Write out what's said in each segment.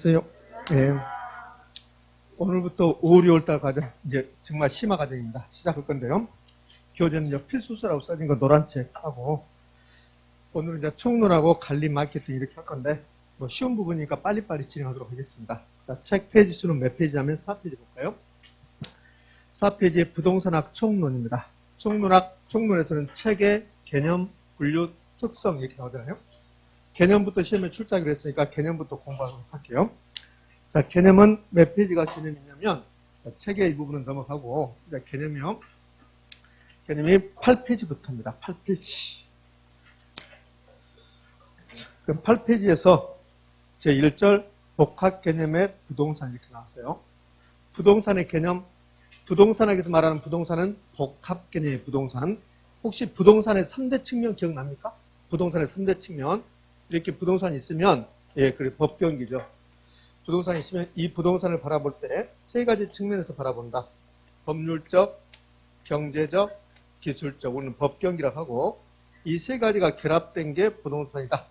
안녕하세요. 예. 오늘부터 5, 6월달까지 이제 정말 심화 과정입니다. 시작할 건데요. 교재는 이제 필수서라고 써진 거 노란 책하고 오늘은 이제 총론하고 관리 마케팅 이렇게 할 건데 뭐 쉬운 부분이니까 빨리빨리 진행하도록 하겠습니다. 자, 책 페이지 수는 몇 페이지 하면 4페이지 볼까요? 4페이지에 부동산학 총론입니다. 총론에서는 책의 개념, 분류, 특성 이렇게 나오잖아요. 개념부터 시험에 출제하기로 했으니까 개념부터 공부하도록 할게요. 자, 개념은 몇 페이지가 개념이냐면 책의 이 부분은 넘어가고 개념이 8페이지부터입니다. 8페이지. 그럼 8페이지에서 제1절 복합 개념의 부동산 이렇게 나왔어요. 부동산의 개념, 부동산학에서 말하는 부동산은 복합 개념의 부동산. 혹시 부동산의 3대 측면 기억납니까? 부동산의 3대 측면. 이렇게 부동산이 있으면, 예, 그래, 법경기죠. 부동산이 있으면 이 부동산을 바라볼 때 세 가지 측면에서 바라본다. 법률적, 경제적, 기술적, 우리는 법경기라고 하고, 이 세 가지가 결합된 게 부동산이다.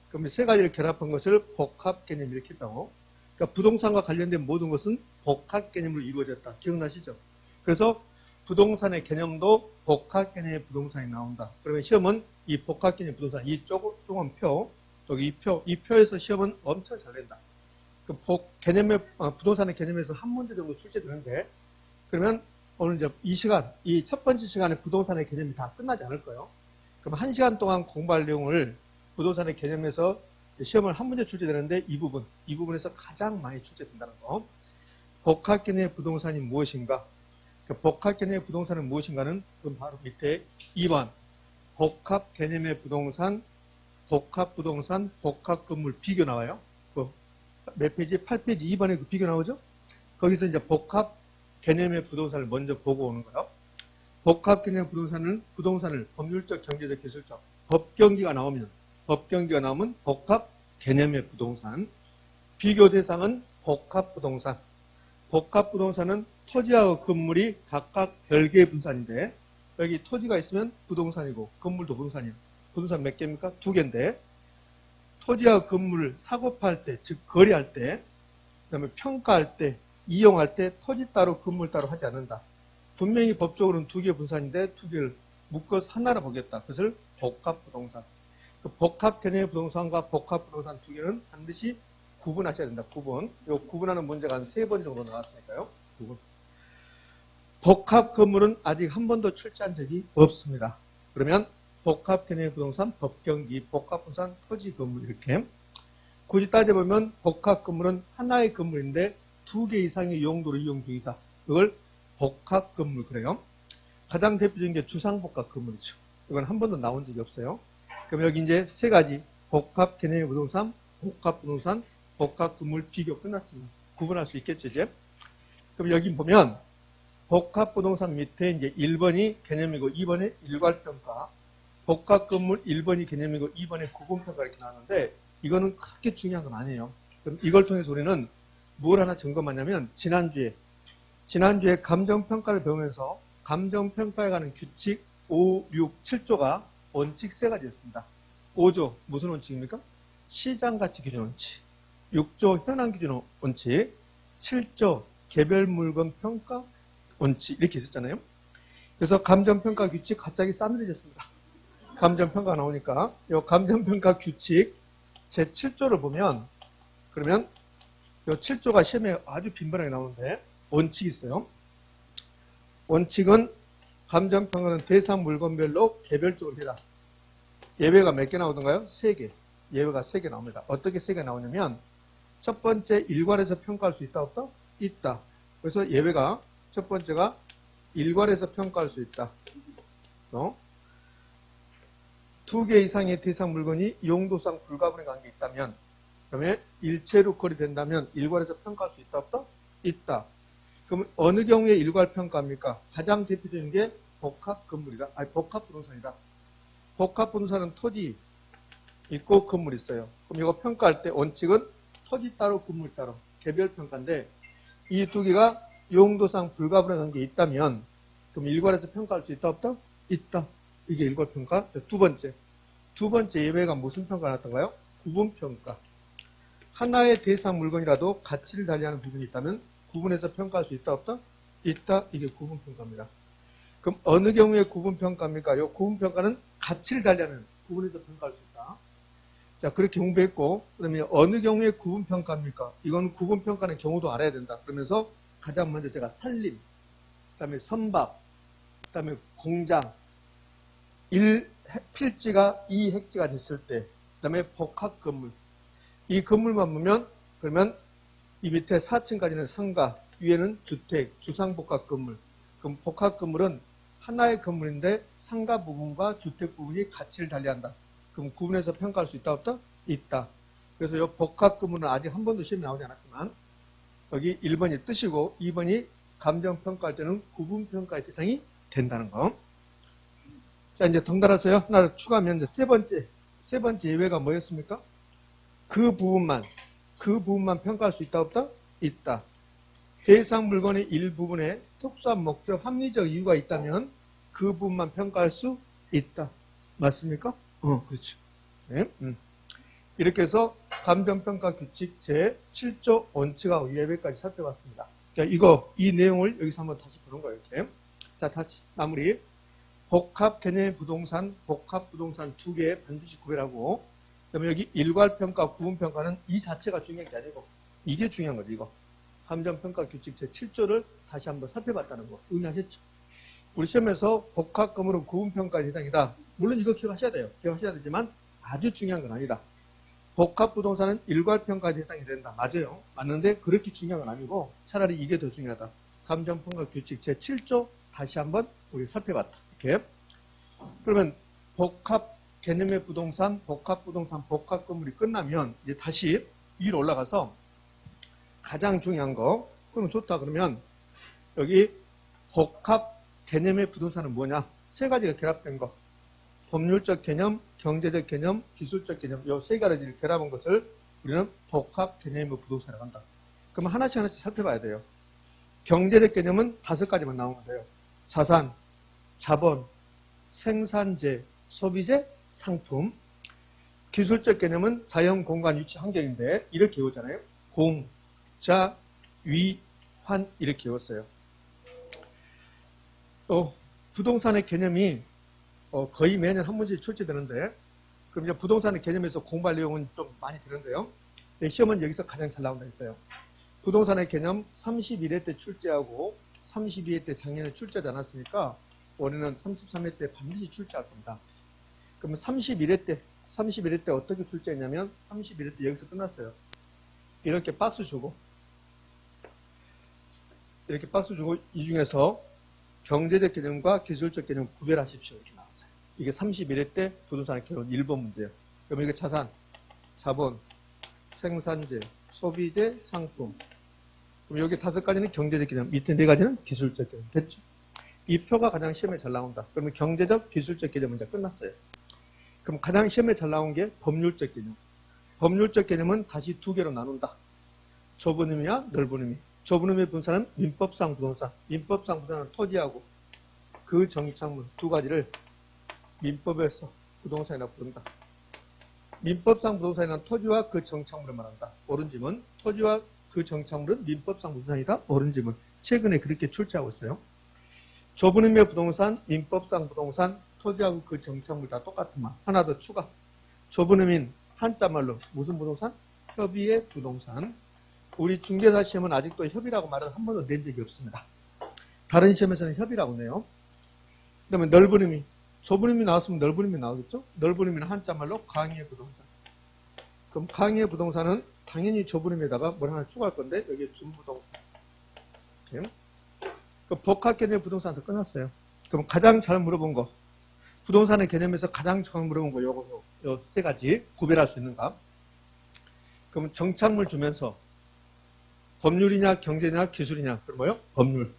그럼 이 세 가지를 결합한 것을 복합 개념 이렇게 했다고. 그러니까 부동산과 관련된 모든 것은 복합 개념으로 이루어졌다. 기억나시죠? 그래서 부동산의 개념도 복합 개념의 부동산이 나온다. 그러면 시험은 이 복합 개념 부동산, 이 조금 표, 또 이 표에서 시험은 엄청 잘 된다. 그 부동산의 개념에서 한 문제 정도 출제되는데, 그러면 오늘 이제 이 시간, 이 첫 번째 시간에 부동산의 개념이 다 끝나지 않을 거예요. 그럼 1시간 동안 공부할 내용을 부동산의 개념에서 시험을 한 문제 출제되는데 이 부분에서 가장 많이 출제된다는 거. 복합 개념의 부동산이 무엇인가? 그 복합 개념의 부동산은 무엇인가는 그럼 바로 밑에 2번 복합 개념의 부동산, 복합 부동산, 복합 건물 비교 나와요. 몇 페이지? 8페이지 2번에 그 비교 나오죠? 거기서 이제 복합 개념의 부동산을 먼저 보고 오는 거예요. 복합 개념 부동산을 법률적, 경제적, 기술적, 법경기가 나오면 복합 개념의 부동산, 비교 대상은 복합 부동산. 복합 부동산은 토지하고 건물이 각각 별개의 분산인데 여기 토지가 있으면 부동산이고 건물도 부동산이에요. 부동산 몇 개입니까? 2개인데 토지와 건물을 사고 팔 때, 즉 거래할 때, 그다음에 평가할 때, 이용할 때 토지 따로 건물 따로 하지 않는다. 분명히 법적으로는 2개 분산인데 2개를 묶어서 하나로 보겠다. 그것을 복합 부동산. 그 복합 개념의 부동산과 복합 부동산 2개는 반드시 구분하셔야 된다. 구분하는 문제가 한 3번 정도 나왔으니까요. 구분. 복합 건물은 아직 한 번도 출제한 적이 없습니다. 그러면 복합 개념의 부동산, 법경기, 복합 부동산, 토지 건물 이렇게. 굳이 따져보면 복합 건물은 하나의 건물인데 2개 이상의 용도로 이용 중이다. 그걸 복합 건물 그래요. 가장 대표적인 게 주상복합 건물이죠. 이건 한 번도 나온 적이 없어요. 그럼 여기 이제 3가지 복합 개념의 부동산, 복합 부동산, 복합 건물 비교 끝났습니다. 구분할 수 있겠죠, 이제? 그럼 여기 보면 복합 부동산 밑에 이제 1번이 개념이고 2번이 일괄평가, 복합 건물 1번이 개념이고 2번이 구분평가 이렇게 나왔는데 이거는 그렇게 중요한 건 아니에요. 그럼 이걸 통해서 우리는 뭘 하나 점검하냐면 지난주에 감정평가를 배우면서 감정평가에 관한 규칙 5, 6, 7조가 원칙 3가지였습니다. 5조 무슨 원칙입니까? 시장가치 기준 원칙. 6조 현황 기준 원칙. 7조 개별 물건 평가 원칙 이렇게 있었잖아요. 그래서 감정평가 규칙 갑자기 싸늘해졌습니다. 감정평가 나오니까 이 감정평가 규칙 제 7조를 보면 그러면 이 7조가 시험에 아주 빈번하게 나오는데 원칙이 있어요. 원칙은 감정평가는 대상 물건별로 개별적으로 해라. 예외가 몇 개 나오던가요? 3개. 예외가 3개 나옵니다. 어떻게 3개 나오냐면 첫 번째 일괄해서 평가할 수 있다 없다? 있다. 그래서 예외가 첫 번째가 일괄해서 평가할 수 있다. 2개 이상의 대상 물건이 용도상 불가분의 관계에 있다면 그러면 일체로 거래된다면 일괄해서 평가할 수 있다 없다? 있다. 그럼 어느 경우에 일괄 평가합니까? 가장 대표적인 게 복합 건물이다. 복합 부동산이다. 복합 부동산은 토지 있고 건물 있어요. 그럼 이거 평가할 때 원칙은 토지 따로 건물 따로 개별 평가인데 이 2개가 용도상 불가분의 관계에 있다면 그럼 일괄해서 평가할 수 있다 없다? 있다. 이게 일괄 평가. 두 번째 예외가 무슨 평가 나왔던가요? 구분 평가. 하나의 대상 물건이라도 가치를 달리하는 부분이 있다면 구분해서 평가할 수 있다 없다? 있다. 이게 구분평가입니다. 그럼 어느 경우에 구분평가입니까? 이 구분평가는 가치를 달리하는 구분해서 평가할 수 있다. 자, 그렇게 공부했고, 그러면 어느 경우에 구분평가입니까? 이건 구분평가는 경우도 알아야 된다. 그러면서 가장 먼저 제가 살림, 그 다음에 선박, 그 다음에 공장, 1필지가 2획지가 됐을 때, 그 다음에 복합 건물. 이 건물만 보면, 그러면 이 밑에 4층까지는 상가, 위에는 주택, 주상복합 건물. 그럼 복합 건물은 하나의 건물인데 상가 부분과 주택 부분이 가치를 달리한다. 그럼 구분해서 평가할 수 있다 없다? 있다. 그래서 이 복합 건물은 아직 한 번도 시험에 나오지 않았지만 여기 1번이 뜻이고 2번이 감정평가할 때는 구분평가의 대상이 된다는 거. 자, 이제 덩달아서요. 하나 추가하면 이제 세 번째 예외가 뭐였습니까? 그 부분만 평가할 수 있다 없다? 있다. 대상 물건의 일부분에 특수한 목적, 합리적 이유가 있다면 그 부분만 평가할 수 있다. 맞습니까? 그렇죠. 네. 이렇게 해서 감정평가 규칙 제7조 원칙하고 예외까지 살펴봤습니다. 그러니까 이 내용을 여기서 한번 다시 보는 거예요. 이렇게. 자, 다시 마무리. 복합 개념의 부동산, 복합 부동산 두 개 반드시 구별하고, 그다음에 여기 일괄평가, 구분평가는 이 자체가 중요한 게 아니고 이게 중요한 거죠. 이거. 감정평가 규칙 제7조를 다시 한번 살펴봤다는 거. 의미하셨죠? 우리 시험에서 복합 건물은 구분평가 대상이다. 물론 이거 기억하셔야 돼요. 기억하셔야 되지만 아주 중요한 건 아니다. 복합 부동산은 일괄평가 대상이 된다. 맞아요. 맞는데 그렇게 중요한 건 아니고 차라리 이게 더 중요하다. 감정평가 규칙 제7조 다시 한번 우리 살펴봤다. 이렇게. 그러면 복합 개념의 부동산, 복합 부동산, 복합 건물이 끝나면 이제 다시 위로 올라가서 가장 중요한 거. 그러면 좋다. 그러면 여기 복합 개념의 부동산은 뭐냐? 세 가지가 결합된 거. 법률적 개념, 경제적 개념, 기술적 개념. 이 세 가지를 결합한 것을 우리는 복합 개념의 부동산이라고 한다. 그러면 하나씩 살펴봐야 돼요. 경제적 개념은 5가지만 나오면 돼요. 자산, 자본, 생산재, 소비재, 상품. 기술적 개념은 자연, 공간, 위치, 환경인데 이렇게 외우잖아요. 공, 자, 위, 환 이렇게 외웠어요. 부동산의 개념이 거의 매년 한 번씩 출제되는데 그럼 이제 부동산의 개념에서 공부할 내용은 좀 많이 되는데요. 시험은 여기서 가장 잘 나온다 했어요. 부동산의 개념 31회 때 출제하고 32회 때 작년에 출제하지 않았으니까 올해는 33회 때 반드시 출제할 겁니다. 그러면 31회 때 어떻게 출제했냐면 31회 때 여기서 끝났어요. 이렇게 박스 주고 이 중에서 경제적 개념과 기술적 개념 구별하십시오. 이렇게 나왔어요. 이게 31회 때 부동산의 개념 1번 문제예요. 그러면 이게 자산, 자본, 생산재, 소비재, 상품. 그럼 여기 5가지는 경제적 개념, 밑에 4가지는 기술적 개념. 됐죠? 이 표가 가장 시험에 잘 나온다. 그러면 경제적, 기술적 개념은 이제 끝났어요. 그럼 가장 시험에 잘 나온 게 법률적 개념. 법률적 개념은 다시 2개로 나눈다. 좁은 의미와 넓은 의미. 좁은 의미의 부동산은 민법상 부동산. 민법상 부동산은 토지하고 그 정착물 2가지를 민법에서 부동산이라고 부른다. 민법상 부동산이란 토지와 그 정착물을 말한다. 옳은 지문. 토지와 그 정착물은 민법상 부동산이다. 옳은 지문. 최근에 그렇게 출제하고 있어요. 좁은 의미의 부동산, 민법상 부동산, 토지하고 그 정착물 다 똑같은 말. 하나 더 추가. 좁은 의미는 한자말로 무슨 부동산? 협의의 부동산. 우리 중개사 시험은 아직도 협의라고 말은 한 번도 낸 적이 없습니다. 다른 시험에서는 협의라고 내요. 그러면 넓은 의미. 좁은 의미 나왔으면 넓은 의미 나오겠죠? 넓은 의미는 한자말로 강의의 부동산. 그럼 강의의 부동산은 당연히 좁은 의미에다가 뭘 하나 추가할 건데 여기에 준부동산. 이렇게. 그 복합 개념의 부동산도 끝났어요. 그럼 가장 잘 물어본 거. 부동산의 개념에서 가장 잘 물어본 거 요거 3가지 구별할 수 있는가? 그럼 정착물 주면서 법률이냐 경제냐 기술이냐 그럼 뭐요? 법률.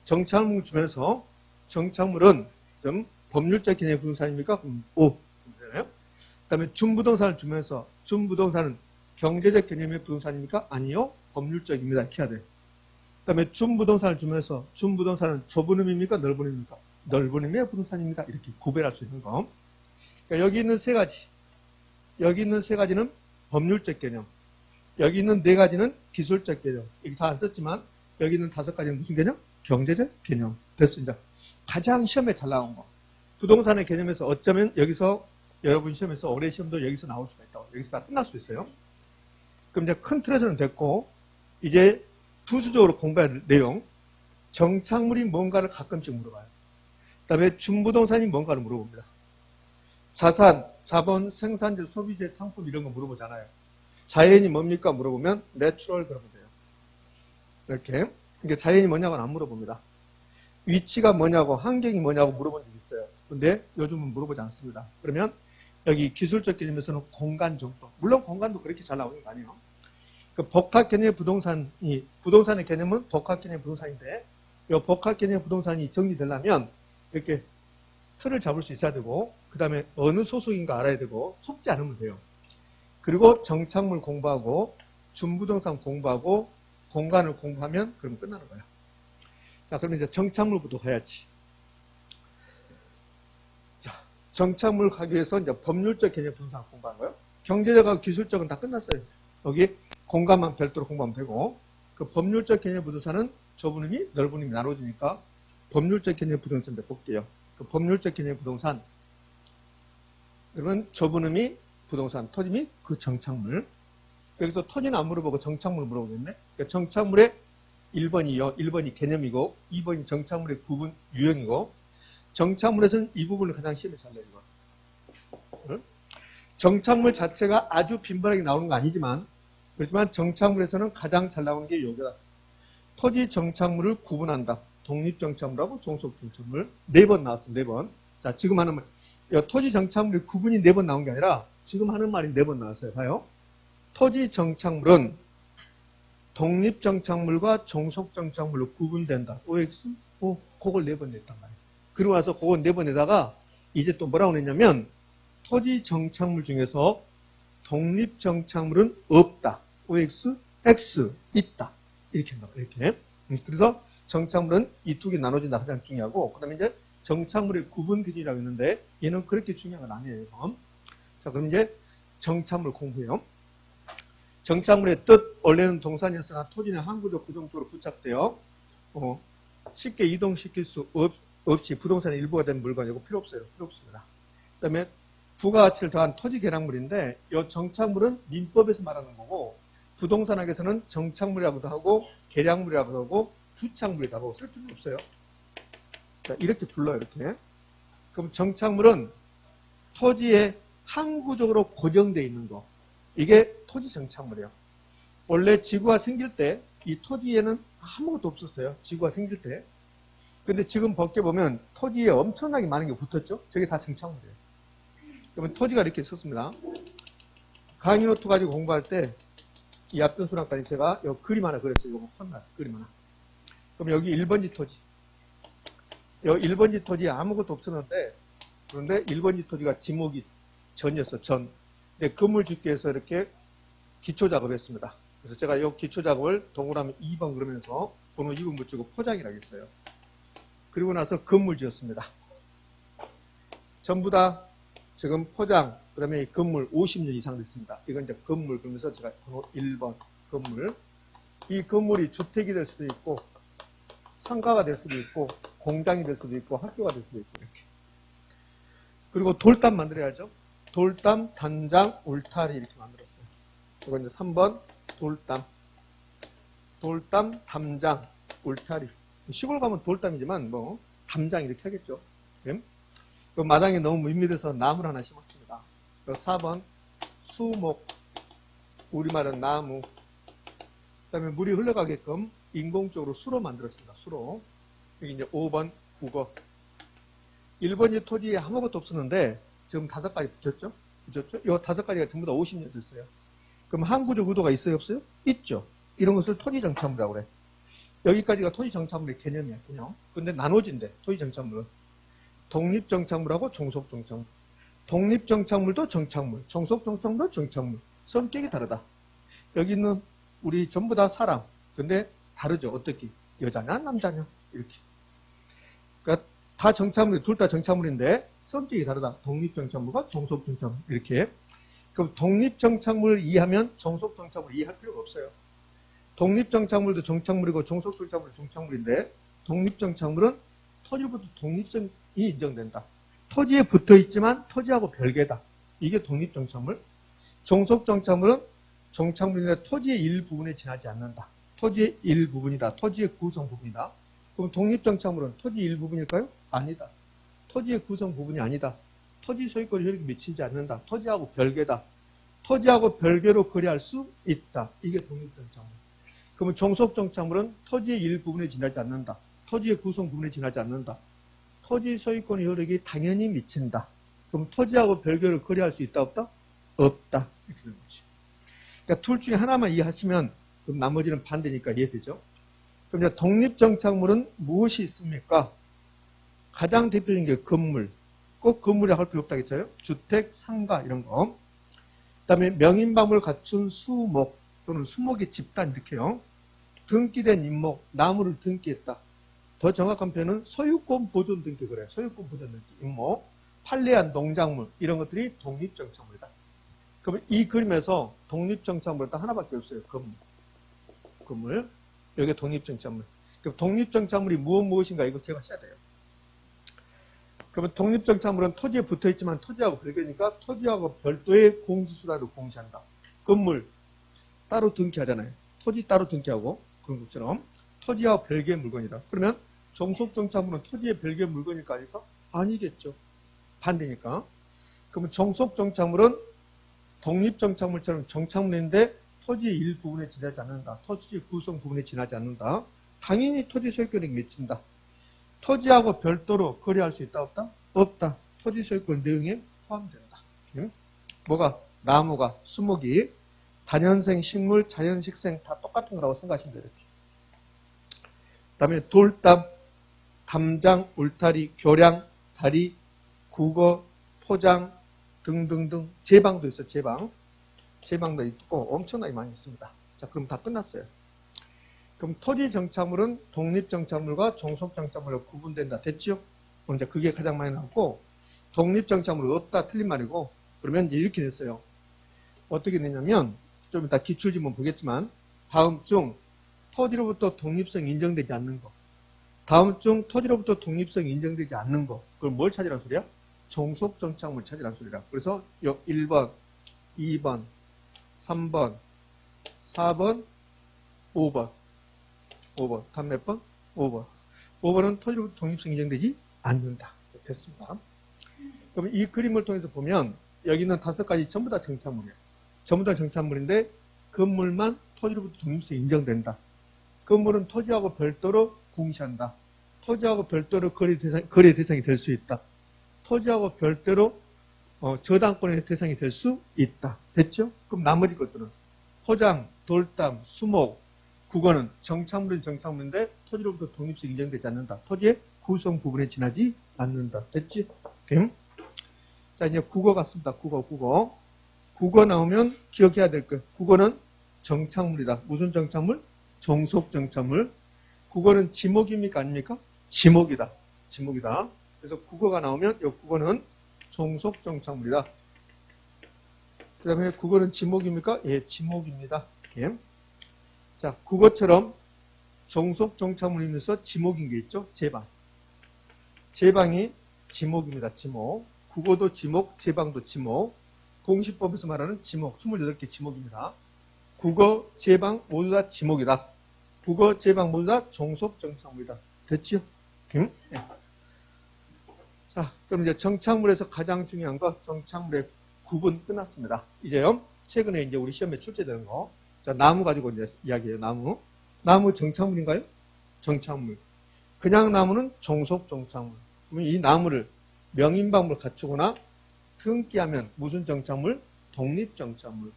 정착물 주면서 정착물은 좀 법률적 개념의 부동산입니까? 그럼 O. 그 다음에 준부동산을 주면서 준부동산은 경제적 개념의 부동산입니까? 아니요. 법률적입니다. 이렇게 해야 돼. 그 다음에 준부동산을 주면서 준부동산은 좁은 의미입니까? 넓은 의미입니까? 넓은 의미의 부동산입니다. 이렇게 구별할 수 있는 거. 그러니까 여기 있는 3가지. 여기 있는 3가지는 법률적 개념. 여기 있는 네 가지는 기술적 개념. 여기 다 안 썼지만 여기 있는 5가지는 무슨 개념? 경제적 개념. 됐습니다. 가장 시험에 잘 나온 거. 부동산의 개념에서 어쩌면 여기서 여러분 시험에서 올해 시험도 여기서 나올 수가 있다고. 여기서 다 끝날 수 있어요. 그럼 이제 큰 틀에서는 됐고 이제 부수적으로 공부해야 될 내용. 정착물이 뭔가를 가끔씩 물어봐요. 그 다음에 준부동산이 뭔가를 물어봅니다. 자산, 자본, 생산재, 소비재, 상품 이런 거 물어보잖아요. 자연이 뭡니까? 물어보면 내추럴 그러면 돼요. 이렇게. 그러니까 자연이 뭐냐고는 안 물어봅니다. 위치가 뭐냐고 환경이 뭐냐고 물어본 적이 있어요. 근데 요즘은 물어보지 않습니다. 그러면 여기 기술적 개념에서는 공간 정도. 물론 공간도 그렇게 잘 나오는 거 아니에요. 그 복합 개념의 부동산의 개념은 복합 개념의 부동산인데 이 복합 개념의 부동산이 정리되려면 이렇게 틀을 잡을 수 있어야 되고 그 다음에 어느 소속인가 알아야 되고 속지 않으면 돼요. 그리고 정착물 공부하고 준부동산 공부하고 공간을 공부하면 그럼 끝나는 거예요. 자, 그럼 이제 정착물부터 가야지. 자, 정착물 가기 위해서 이제 법률적 개념 부동산 공부하는 거예요. 경제적하고 기술적은 다 끝났어요. 여기 공간만 별도로 공부하면 되고 그 법률적 개념 부동산은 좁은 의미, 넓은 의미 나눠지니까 법률적 개념 부동산 볼게요. 그 법률적 개념 부동산 그러면 좁은 의미 부동산, 토지 및 그 정착물. 여기서 토지는 안 물어보고 정착물 물어보겠네. 그러니까 정착물의 1번이 개념이고 2번이 정착물의 구분 유형이고 정착물에서는 이 부분을 가장 시험에 잘 내는 거예요. 정착물 자체가 아주 빈번하게 나오는 거 아니지만 그렇지만 정착물에서는 가장 잘 나오는 게 여기다. 토지 정착물을 구분한다. 독립정착물하고 종속정착물 4번 나왔어. 4번. 자, 지금 하는 말. 토지 정착물의 구분이 4번 나온 게 아니라 지금 하는 말이 4번 나왔어요. 봐요. 토지 정착물은 독립정착물과 종속정착물로 구분된다. OX? 그걸 4번 냈단 말이에요. 그리고 나서 그걸 4번에다가 이제 또 뭐라고 냈냐면 토지 정착물 중에서 독립정착물은 없다. OX? X? 있다. 이렇게 한다. 이렇게. 그래서 정착물은 이 두 개 나눠진다. 가장 중요하고 그 다음에 이제 정착물의 구분 기준이라고 했는데 얘는 그렇게 중요한 건 아니에요. 자, 그럼 이제 정착물 공부해요. 정착물의 뜻, 원래는 동산이었으나 토지는 항구적 구동적으로 부착되어 쉽게 이동시킬 수 없이 부동산의 일부가 된 물건이고 필요 없어요. 필요 없습니다. 그 다음에 부가가치를 더한 토지 계량물인데 이 정착물은 민법에서 말하는 거고 부동산학에서는 정착물이라고도 하고 계량물이라고도 하고 부착물이라고 하고 쓸 필요 없어요. 자, 이렇게 불러요. 이렇게. 그럼 정착물은 토지에 항구적으로 고정되어 있는 거. 이게 토지 정착물이에요. 원래 지구가 생길 때 이 토지에는 아무것도 없었어요. 지구가 생길 때. 근데 지금 밖에 보면 토지에 엄청나게 많은 게 붙었죠. 저게 다 정착물이에요. 그러면 토지가 이렇게 있었습니다. 강의노트 가지고 공부할 때 이 앞전 수락까지 제가 요 그림 하나 그렸어요. 이거 혼나 그림 하나. 그럼 여기 1번지 토지. 여기 1번지 토지에 아무것도 없었는데 그런데 1번지 토지가 지목이 전이었어. 전. 근데 건물 짓기 위해서 이렇게 기초 작업을 했습니다. 그래서 제가 이 기초 작업을 동그라미 2번 그러면서 번호 2번 붙이고 포장이라고 했어요. 그리고 나서 건물 지었습니다. 전부 다 지금 포장, 그 다음에 건물 50년 이상 됐습니다. 이건 이제 건물, 그러면서 제가 번호 1번 건물. 이 건물이 주택이 될 수도 있고, 상가가 될 수도 있고, 공장이 될 수도 있고, 학교가 될 수도 있고, 이렇게. 그리고 돌담 만들어야죠. 돌담, 단장, 울타리 이렇게 만들었어요. 이건 이제 3번 돌담. 돌담, 담장, 울타리. 시골 가면 돌담이지만 뭐 담장 이렇게 하겠죠. 그 마당에 너무 밋밋해서 나무를 하나 심었습니다. 4번 수목, 우리말은 나무. 그 다음에 물이 흘러가게끔 인공적으로 수로 만들었습니다. 수로. 여기 이제 5번 국어. 1번지 토지에 아무것도 없었는데 지금 5가지 붙였죠? 붙였죠? 이 5가지가 전부 다 50년 됐어요. 그럼 항구적 의도가 있어요? 없어요? 있죠. 이런 것을 토지 정착물이라고 그래. 여기까지가 토지 정착물의 개념이야, 개념. 근데 나눠진대, 토지 정착물은. 독립 정착물하고 종속 정착물. 독립 정착물도 정착물, 종속 정착물도 정착물. 성격이 다르다. 여기 있는 우리 전부 다 사람. 근데 다르죠. 어떻게? 여자냐, 남자냐? 이렇게. 그러니까 다 정착물이, 둘 다 정착물인데 성격이 다르다. 독립 정착물과 종속 정착물. 이렇게. 그럼 독립정착물을 이해하면 종속정착물을 이해할 필요가 없어요. 독립정착물도 정착물이고 종속정착물도 정착물인데 독립정착물은 토지로부터 독립성이 인정된다. 토지에 붙어있지만 토지하고 별개다. 이게 독립정착물. 종속정착물은 정착물인데 토지의 일부분에 지나지 않는다. 토지의 일부분이다. 토지의 구성 부분이다. 그럼 독립정착물은 토지 일부분일까요? 아니다. 토지의 구성 부분이 아니다. 토지 소유권이 효력이 미치지 않는다. 토지하고 별개다. 토지하고 별개로 거래할 수 있다. 이게 독립정착물. 그러면 종속정착물은 토지의 일부분에 지나지 않는다. 토지의 구성 부분에 지나지 않는다. 토지 소유권의 효력이 당연히 미친다. 그럼 토지하고 별개로 거래할 수 있다 없다? 없다. 이렇게 되는 거지. 그러니까 둘 중에 하나만 이해하시면 그럼 나머지는 반대니까 이해되죠? 그럼 이제 독립정착물은 무엇이 있습니까? 가장 대표적인 게 건물. 꼭 건물이 할 필요 없다겠죠? 주택, 상가 이런 거. 그 다음에 명인방을 갖춘 수목 또는 수목의 집단 이렇게요. 등기된 임목, 나무를 등기했다. 더 정확한 표현은 소유권 보존 등기 그래. 소유권 보존 등기, 임목, 판례한 농작물 이런 것들이 독립정착물이다. 그러면 이 그림에서 독립정착물은 딱 하나밖에 없어요. 건물. 여기 독립정착물. 그럼 독립정착물이 무엇인가 이거 기억하셔야 돼요. 그러면 독립정착물은 토지에 붙어있지만 토지하고 별개니까 토지하고 별도의 공시수단으로 공시한다. 건물 따로 등기하잖아요. 토지 따로 등기하고 그런 것처럼 토지와 별개의 물건이다. 그러면 종속정착물은 토지의 별개의 물건일까 아닐까? 아니겠죠. 반대니까. 그러면 종속정착물은 독립정착물처럼 정착물인데 토지의 일부분에 지나지 않는다. 토지의 구성 부분에 지나지 않는다. 당연히 토지 소유권이 미친다. 토지하고 별도로 거래할 수 있다 없다? 없다. 토지 소유권 내용에 포함된다. 뭐가? 나무가, 수목이, 다년생, 식물, 자연식생 다 똑같은 거라고 생각하시면 돼요. 그 다음에 돌담, 담장, 울타리, 교량, 다리, 국어, 포장 등등등. 제방도 있어요. 제방도 있고 엄청나게 많이 있습니다. 자, 그럼 다 끝났어요. 그럼 토지 정착물은 독립 정착물과 종속 정착물로 구분된다. 됐죠? 그럼 이제 그게 가장 많이 나왔고 독립 정착물은 없다. 틀린 말이고 그러면 이제 이렇게 됐어요. 어떻게 되냐면 좀 이따 기출지문 보겠지만 다음 중 토지로부터 독립성이 인정되지 않는 거. 다음 중 토지로부터 독립성이 인정되지 않는 거. 그걸 뭘 찾으란 소리야? 종속 정착물 찾으란 소리라. 그래서 1번, 2번, 3번, 4번, 5번. 다음 몇 번? 5번. 5번은 토지로부터 독립성이 인정되지 않는다. 됐습니다. 그럼 이 그림을 통해서 보면 여기 있는 5가지 전부 다 정착물이에요. 전부 다 정착물인데 건물만 토지로부터 독립성이 인정된다. 건물은 토지하고 별도로 공시한다. 토지하고 별도로 거래 대상이 될 수 있다. 토지하고 별도로 저당권의 대상이 될 수 있다. 됐죠? 그럼 나머지 것들은 포장, 돌담, 수목, 국어는 정착물은 정착물인데 토지로부터 독립성이 인정되지 않는다. 토지의 구성 부분에 지나지 않는다. 됐지? 오케이? 자, 이제 국어 같습니다. 국어. 국어 나오면 기억해야 될 것. 국어는 정착물이다. 무슨 정착물? 종속 정착물. 국어는 지목입니까? 아닙니까? 지목이다. 그래서 국어가 나오면 이 국어는 종속 정착물이다. 그 다음에 국어는 지목입니까? 예, 지목입니다. 예. 자, 국어처럼 종속 정착물이면서 지목인 게 있죠? 제방이 지목입니다. 지목. 국어도 지목, 제방도 지목. 공시법에서 말하는 지목, 28개 지목입니다. 국어, 제방 모두 다 지목이다. 국어, 제방 모두 다 종속 정착물이다. 됐지요? 네. 자, 그럼 이제 정착물에서 가장 중요한 거, 정착물의 구분 끝났습니다. 이제요, 최근에 이제 우리 시험에 출제되는 거. 자, 나무 가지고 이제 이야기해요, 나무. 나무 정착물인가요? 정착물. 그냥 나무는 종속 정착물. 그러면 이 나무를 명인방을 갖추거나 등기하면 무슨 정착물? 독립 정착물.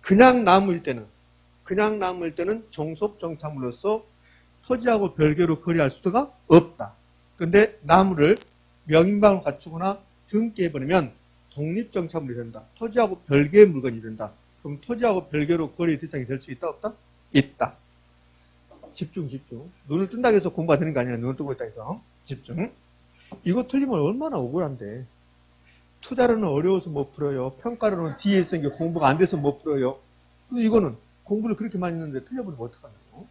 그냥 나무일 때는 종속 정착물로서 토지하고 별개로 거래할 수가 없다. 근데 나무를 명인방을 갖추거나 등기해버리면 독립 정착물이 된다. 토지하고 별개의 물건이 된다. 그럼 토지하고 별개로 거래 대상이 될 수 있다 없다? 있다. 집중. 눈을 뜬다고 해서 공부가 되는 거 아니야. 눈을 뜨고 있다 해서. 집중. 이거 틀리면 얼마나 억울한데. 투자로는 어려워서 못 풀어요. 평가로는 뒤에 있으니까 공부가 안 돼서 못 풀어요. 근데 이거는 공부를 그렇게 많이 했는데 틀려버리면 어떡하냐고.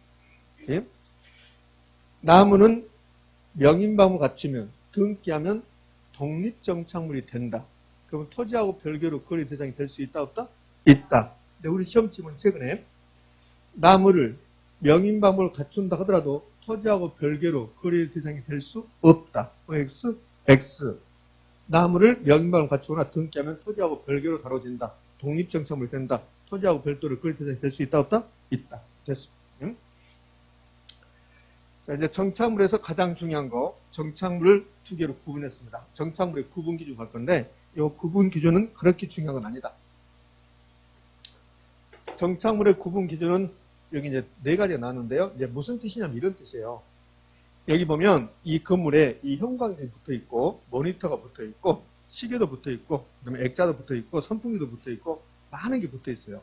예? 나무는 명인방을 갖추면 등기하면 독립정착물이 된다. 그러면 토지하고 별개로 거래 대상이 될 수 있다 없다? 있다. 근데 우리 시험지문 최근에 나무를 명인방을 갖춘다 하더라도 토지하고 별개로 거래 대상이 될 수 없다. X. 나무를 명인방을 갖추거나 등기하면 토지하고 별개로 다뤄진다. 독립정착물이 된다. 토지하고 별도로 거래 대상이 될 수 있다 없다? 있다. 됐습니다. 자, 이제 정착물에서 가장 중요한 거, 정착물을 두 개로 구분했습니다. 정착물의 구분 기준 갈 건데, 이 구분 기준은 그렇게 중요한 건 아니다. 정착물의 구분 기준은 여기 이제 네 가지가 나왔는데요. 이제 무슨 뜻이냐면 이런 뜻이에요. 여기 보면 이 건물에 이 형광등이 붙어 있고, 모니터가 붙어 있고, 시계도 붙어 있고, 그다음에 액자도 붙어 있고, 선풍기도 붙어 있고, 많은 게 붙어 있어요.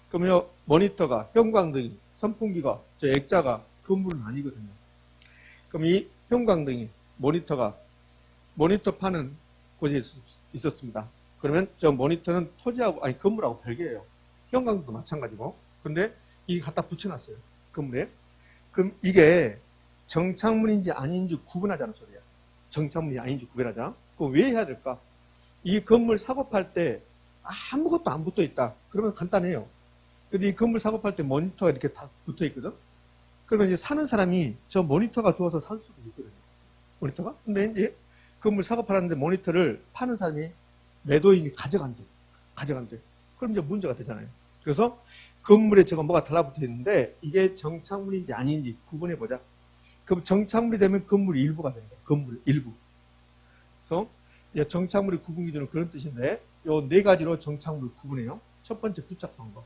그러면 모니터가, 형광등이, 선풍기가, 저 액자가 건물은 아니거든요. 그럼 이 형광등이 모니터가 모니터 파는 곳이 있었습니다. 그러면 저 모니터는 토지하고 아니 건물하고 별개예요. 형광등도 마찬가지고. 근데 이게 갖다 붙여놨어요. 건물에. 그럼 이게 정착물인지 아닌지 구분하자는 소리야. 정착물이 아닌지 구분하자. 그럼 왜 해야 될까? 이 건물 사고팔 때 아무것도 안 붙어 있다. 그러면 간단해요. 근데 이 건물 사고팔 때 모니터가 이렇게 다 붙어 있거든. 그러면 이제 사는 사람이 저 모니터가 좋아서 살 수도 있거든요. 모니터가? 근데 이제 건물 사고 팔았는데 모니터를 파는 사람이 매도인이 가져간대. 그럼 이제 문제가 되잖아요. 그래서 건물에 저거 뭐가 달라붙어 있는데 이게 정착물인지 아닌지 구분해보자. 그럼 정착물이 되면 건물 일부가 됩니다. 건물 일부. 그래서 정착물의 구분 기준은 그런 뜻인데 요 네 가지로 정착물을 구분해요. 첫 번째 부착 방법.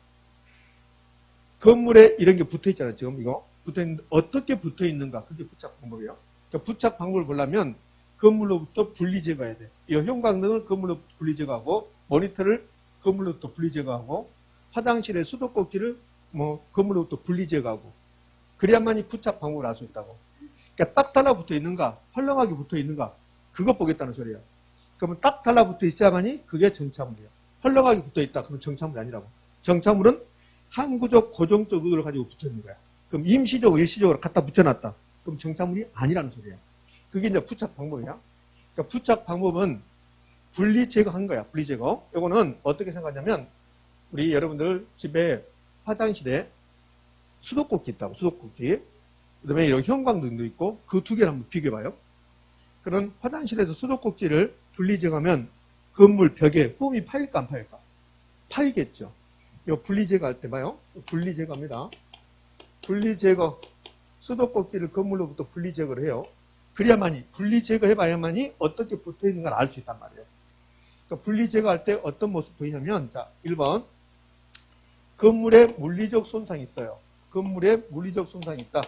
건물에 이런 게 붙어 있잖아요. 지금 이거. 붙어있는데 어떻게 붙어 있는가 그게 부착 방법이에요. 그러니까 부착 방법을 보려면 건물로부터 분리 제거해야 돼. 이 형광등을 건물로부터 분리 제거하고 모니터를 건물로부터 분리 제거하고 화장실의 수도꼭지를 건물로부터 분리 제거하고 그래야만이 부착 방법을 알 수 있다고. 그러니까 딱 달라붙어 있는가 헐렁하게 붙어 있는가 그거 보겠다는 소리야. 그러면 딱 달라붙어 있어야만이 그게 정착물이에요. 헐렁하게 붙어 있다 그러면 정착물이 아니라고. 정착물은 항구적 고정적 의도를 가지고 붙어 있는 거야. 그럼 임시적으로 일시적으로 갖다 붙여놨다. 그럼 정착물이 아니라는 소리야. 그게 이제 부착 방법이야. 그러니까 부착 방법은 분리 제거한 거야. 분리 제거. 이거는 어떻게 생각하냐면 우리 여러분들 집에 화장실에 수도꼭지 있다고. 수도꼭지. 그다음에 이런 형광등도 있고 그 두 개를 한번 비교해봐요. 그런 화장실에서 수도꼭지를 분리 제거하면 건물 벽에 홈이 파일까 안 파일까? 파이겠죠. 이 분리 제거할 때 봐요. 분리 제거합니다. 분리 제거, 수도꼭지를 건물로부터 분리 제거를 해요. 그래야만이, 분리 제거해봐야만이 어떻게 붙어 있는 걸 알 수 있단 말이에요. 그러니까 분리 제거할 때 어떤 모습 보이냐면, 자, 1번. 건물에 물리적 손상이 있어요. 건물에 물리적 손상이 있다.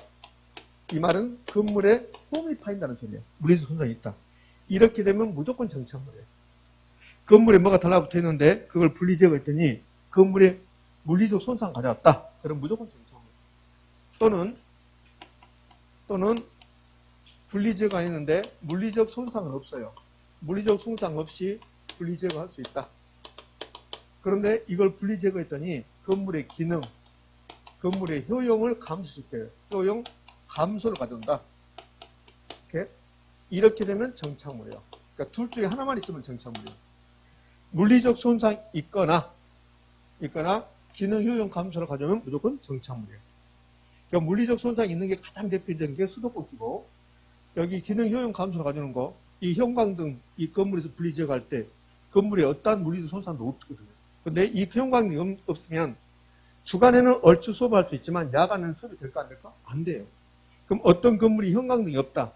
이 말은 건물에 홈이 파인다는 소리예요. 물리적 손상이 있다. 이렇게 되면 무조건 정착물이에요. 건물에 뭐가 달라붙어 있는데, 그걸 분리 제거했더니, 건물에 물리적 손상 가져왔다. 그럼 무조건 정착물. 또는 분리 제거했는데 물리적 손상은 없어요. 물리적 손상 없이 분리 제거할 수 있다. 그런데 이걸 분리 제거했더니 건물의 기능, 건물의 효용을 감소시켜요. 효용 감소를 가져온다. 이렇게 되면 정착물이에요. 그러니까 둘 중에 하나만 있으면 정착물이에요. 물리적 손상이 있거나 기능 효용 감소를 가져오면 무조건 정착물이에요. 그러니까 물리적 손상이 있는 게 가장 대표적인 게 수도꼭지고 여기 기능 효용 감소를 가져오는 거 이 형광등 이 건물에서 분리 제거할 때 건물에 어떠한 물리적 손상도 없거든요. 근데 이 형광등이 없으면 주간에는 얼추 수업할 수 있지만 야간에는 수업이 될까 안 될까? 안 돼요. 그럼 어떤 건물이 형광등이 없다.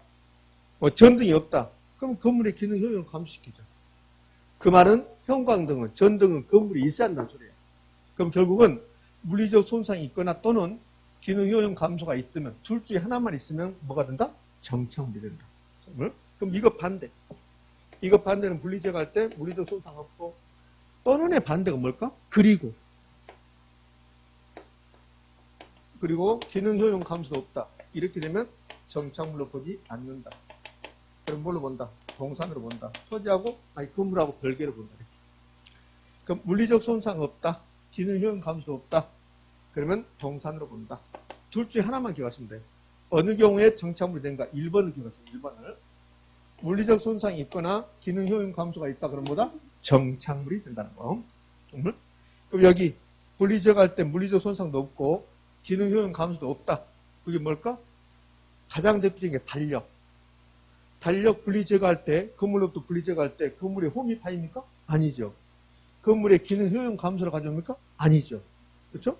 전등이 없다. 그럼 건물의 기능 효용을 감소시키죠. 그 말은 형광등은 전등은 건물이 있어야 한다는 소리예요. 그럼 결국은 물리적 손상이 있거나 또는 기능 효용 감소가 있으면 둘 중에 하나만 있으면 뭐가 된다? 정착물이 된다. 그럼 이거 반대. 이거 반대는 분리 제거할 때 물리적 손상 없고 또는의 반대가 뭘까? 그리고 기능 효용 감소도 없다. 이렇게 되면 정착물로 보지 않는다. 그럼 뭘로 본다? 동산으로 본다. 토지하고, 건물하고 별개로 본다. 이렇게. 그럼 물리적 손상 없다. 기능 효용 감소 없다. 그러면 동산으로 본다. 둘 중에 하나만 기억하시면 돼요. 어느 경우에 정착물이 된가? 1번을 기억하세요. 1번을. 물리적 손상이 있거나 기능 효용 감소가 있다. 그럼 뭐다? 정착물이 된다는 거. 그럼 여기 분리제거할 때 물리적 손상도 없고 기능 효용 감소도 없다. 그게 뭘까? 가장 대표적인 게 달력. 달력 분리제거할 때, 건물로부터 분리제거할 때 건물에 홈이 파입니까? 아니죠. 건물의 기능 효용 감소를 가져옵니까? 아니죠. 그렇죠?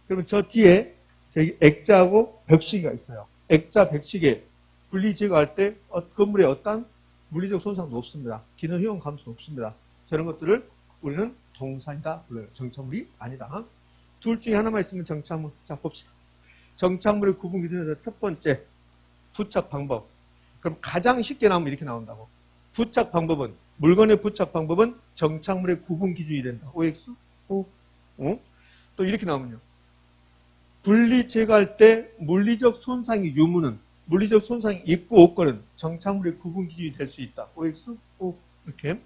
그러면 저 뒤에 저기 액자하고 벽시계가 있어요. 액자, 벽시계 분리제거할 때 건물에 어떠한 물리적 손상도 없습니다. 기능 효용 감소도 없습니다. 저런 것들을 우리는 동산이다 불러요. 정착물이 아니다. 둘 중에 하나만 있으면 정착물. 자, 봅시다. 정착물의 구분 기준에서 첫 번째 부착 방법. 그럼 가장 쉽게 나오면 이렇게 나온다고. 부착 방법은, 물건의 부착 방법은 정착물의 구분 기준이 된다. OX? O? 또 이렇게 나오면요. 분리 제거할 때 물리적 손상의 유무는, 물리적 손상이 있고 없고는 정착물의 구분 기준이 될 수 있다. OX? O? 이렇게.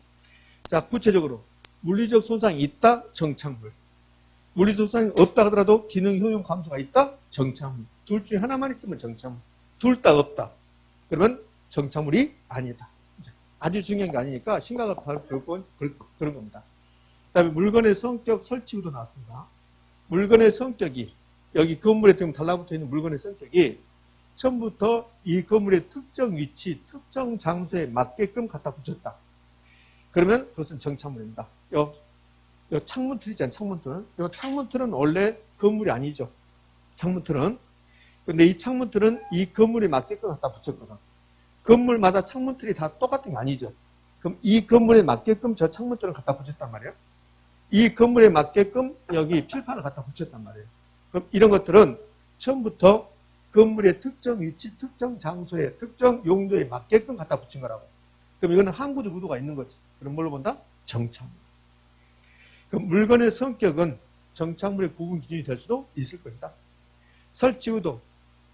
자, 구체적으로 물리적 손상이 있다. 정착물. 물리적 손상이 없다 하더라도 기능 효용 감소가 있다. 정착물. 둘 중에 하나만 있으면 정착물. 둘 다 없다. 그러면 정착물이 아니다. 아주 중요한 게 아니니까 심각을 배울 건 그런 겁니다. 그 다음에 물건의 성격 설치구도 나왔습니다. 물건의 성격이, 여기 건물에 지금 달라붙어 있는 물건의 성격이 처음부터 이 건물의 특정 위치, 특정 장소에 맞게끔 갖다 붙였다. 그러면 그것은 정착물입니다. 요 창문틀 있잖아요. 창문틀은. 요 창문틀은 원래 건물이 아니죠. 창문틀은. 근데 이 창문틀은 이 건물에 맞게끔 갖다 붙였거든. 건물마다 창문틀이 다 똑같은 게 아니죠. 그럼 이 건물에 맞게끔 저 창문틀을 갖다 붙였단 말이에요. 이 건물에 맞게끔 여기 칠판을 갖다 붙였단 말이에요. 그럼 이런 것들은 처음부터 건물의 특정 위치, 특정 장소에, 특정 용도에 맞게끔 갖다 붙인 거라고. 그럼 이거는 항구적 의도가 있는 거지. 그럼 뭘로 본다? 정착물. 그럼 물건의 성격은 정착물의 구분 기준이 될 수도 있을 것이다. 설치 의도.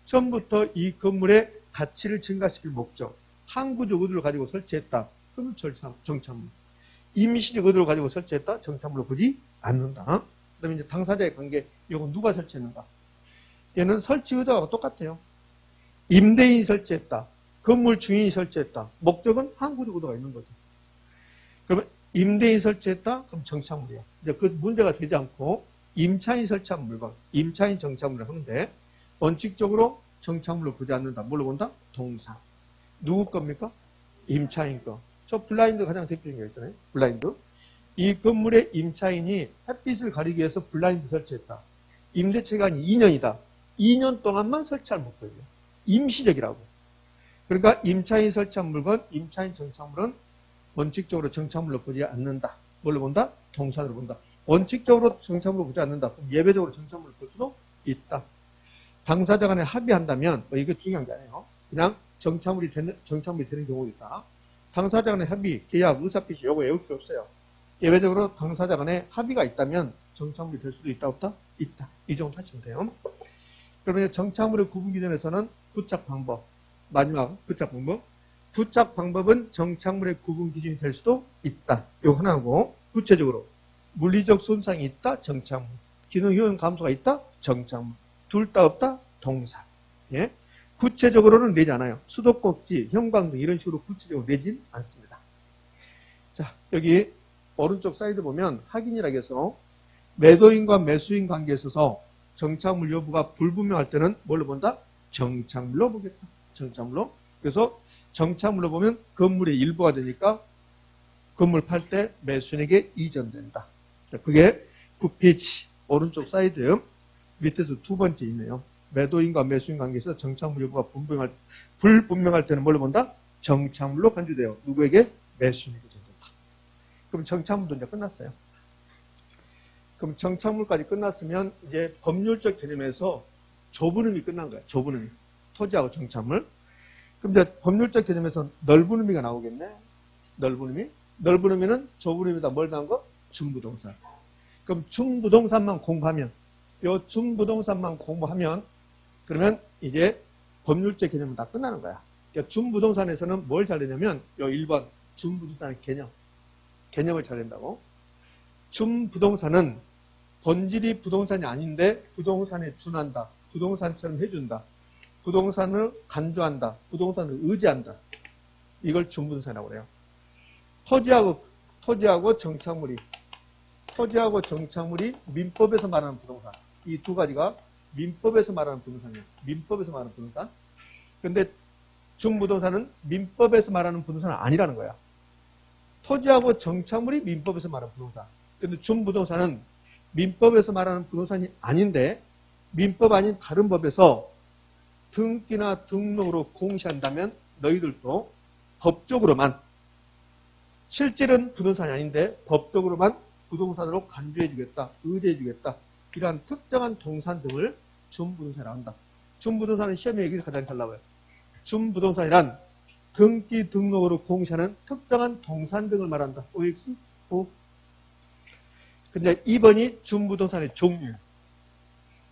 처음부터 이 건물의 가치를 증가시킬 목적, 항구적 의도를 가지고 설치했다. 그러면 정착물. 임시적 의도를 가지고 설치했다. 정착물로 보지 않는다. 그 다음에 이제 당사자의 관계. 이건 누가 설치했는가? 얘는 설치 의도하고 똑같아요. 임대인이 설치했다. 건물 주인이 설치했다. 목적은 항구적 의도가 있는 거죠. 그러면 임대인이 설치했다? 그럼 정착물이야. 이제 그 문제가 되지 않고 임차인이 설치한 물건, 임차인 정착물을 하는데 원칙적으로 정착물로 보지 않는다. 뭘로 본다? 동산. 누구 겁니까? 임차인 거. 저 블라인드 가장 대표적인 거 있잖아요. 블라인드. 이 건물의 임차인이 햇빛을 가리기 위해서 블라인드 설치했다. 임대 기간이 2년이다. 2년 동안만 설치할 목적이에요. 임시적이라고. 그러니까 임차인이 설치한 물건, 임차인 정착물은 원칙적으로 정착물로 보지 않는다. 뭘로 본다? 동산으로 본다. 원칙적으로 정착물로 보지 않는다. 그럼 예외적으로 정착물로 볼 수도 있다. 당사자 간에 합의한다면, 이게 중요한 게 아니에요. 그냥 정착물이 되는 경우도 있다. 당사자 간에 합의, 계약, 의사표시, 요거 외울 필요 없어요. 예외적으로 당사자 간에 합의가 있다면 정착물이 될 수도 있다, 없다? 있다. 이 정도 하시면 돼요. 그러면 정착물의 구분 기준에서는 부착 방법. 마지막 부착 방법. 부착 방법은 정착물의 구분 기준이 될 수도 있다. 요거 하나고, 구체적으로 물리적 손상이 있다, 정착물. 기능 효용 감소가 있다, 정착물. 둘 다 없다, 동산. 예? 구체적으로는 내지 않아요. 수도꼭지, 형광등 이런 식으로 구체적으로 내진 않습니다. 자, 여기 오른쪽 사이드 보면 확인이라고 해서 매도인과 매수인 관계에 있어서 정착물 여부가 불분명할 때는 뭘로 본다? 정착물로 보겠다. 정착물로. 그래서 정착물로 보면 건물의 일부가 되니까 건물 팔 때 매수인에게 이전된다. 자, 그게 9페이지 오른쪽 사이드 밑에서 두 번째 있네요. 매도인과 매수인 관계에서 정착물 여부가 불분명할 때는 뭘로 본다? 정착물로 간주돼요. 누구에게? 매수인에게 전된다. 그럼 정착물도 이제 끝났어요. 그럼 정착물까지 끝났으면 이제 법률적 개념에서 좁은 의미 끝난 거야. 좁은 의미. 토지하고 정착물. 그럼 이제 법률적 개념에서 넓은 의미가 나오겠네. 넓은 의미. 넓은 의미는 좁은 의미다. 뭘 나온 거? 중부동산. 그럼 중부동산만 공부하면, 요 중부동산만 공부하면, 그러면 이제 법률적 개념은 다 끝나는 거야. 그러니까 준부동산에서는 뭘 잘 내냐면 요 1번 준부동산의 개념을 잘 낸다고. 준부동산은 본질이 부동산이 아닌데 부동산에 준한다. 부동산처럼 해준다. 부동산을 간주한다. 부동산을 의지한다. 이걸 준부동산이라고 그래요. 토지하고 정착물이 민법에서 말하는 부동산. 이 두 가지가 민법에서 말하는 부동산이에요. 민법에서 말하는 부동산. 근데 준부동산은 민법에서 말하는 부동산은 아니라는 거야. 토지하고 정착물이 민법에서 말하는 부동산. 근데 준부동산은 민법에서 말하는 부동산이 아닌데 민법 아닌 다른 법에서 등기나 등록으로 공시한다면 너희들도 법적으로만, 실질은 부동산이 아닌데 법적으로만 부동산으로 간주해주겠다, 의지해주겠다, 이러한 특정한 동산 등을 준부동산이라고 한다. 준부동산은 시험에 여기서 가장 잘 나와요. 준부동산이란 등기 등록으로 공시하는 특정한 동산 등을 말한다. OX, O. 근데 2번이 준부동산의 종류예요.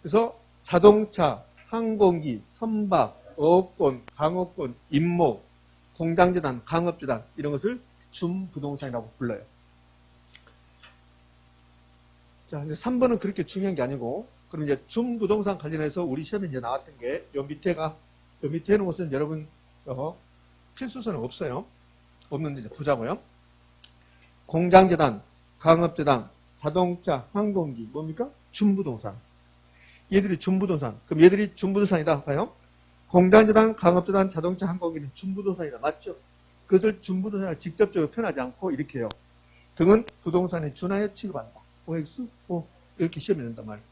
그래서 자동차, 항공기, 선박, 어업권, 강업권, 임목, 공장재단, 강업재단 이런 것을 준부동산이라고 불러요. 자, 이제 3번은 그렇게 중요한 게 아니고, 그럼 이제 준부동산 관련해서 우리 시험에 이제 나왔던 게 요 밑에 있는 것은 여러분 필수서는 없어요. 없는데 이제 보자고요. 공장재단, 강업재단, 자동차, 항공기 뭡니까? 준부동산. 얘들이 준부동산. 그럼 얘들이 준부동산이다. 봐요. 공장재단, 강업재단, 자동차, 항공기는 준부동산이다. 맞죠? 그것을 준부동산을 직접적으로 표현하지 않고 이렇게 해요. 등은 부동산에 준하여 취급한다. OX, O. 이렇게 시험이 낸단 말이에요.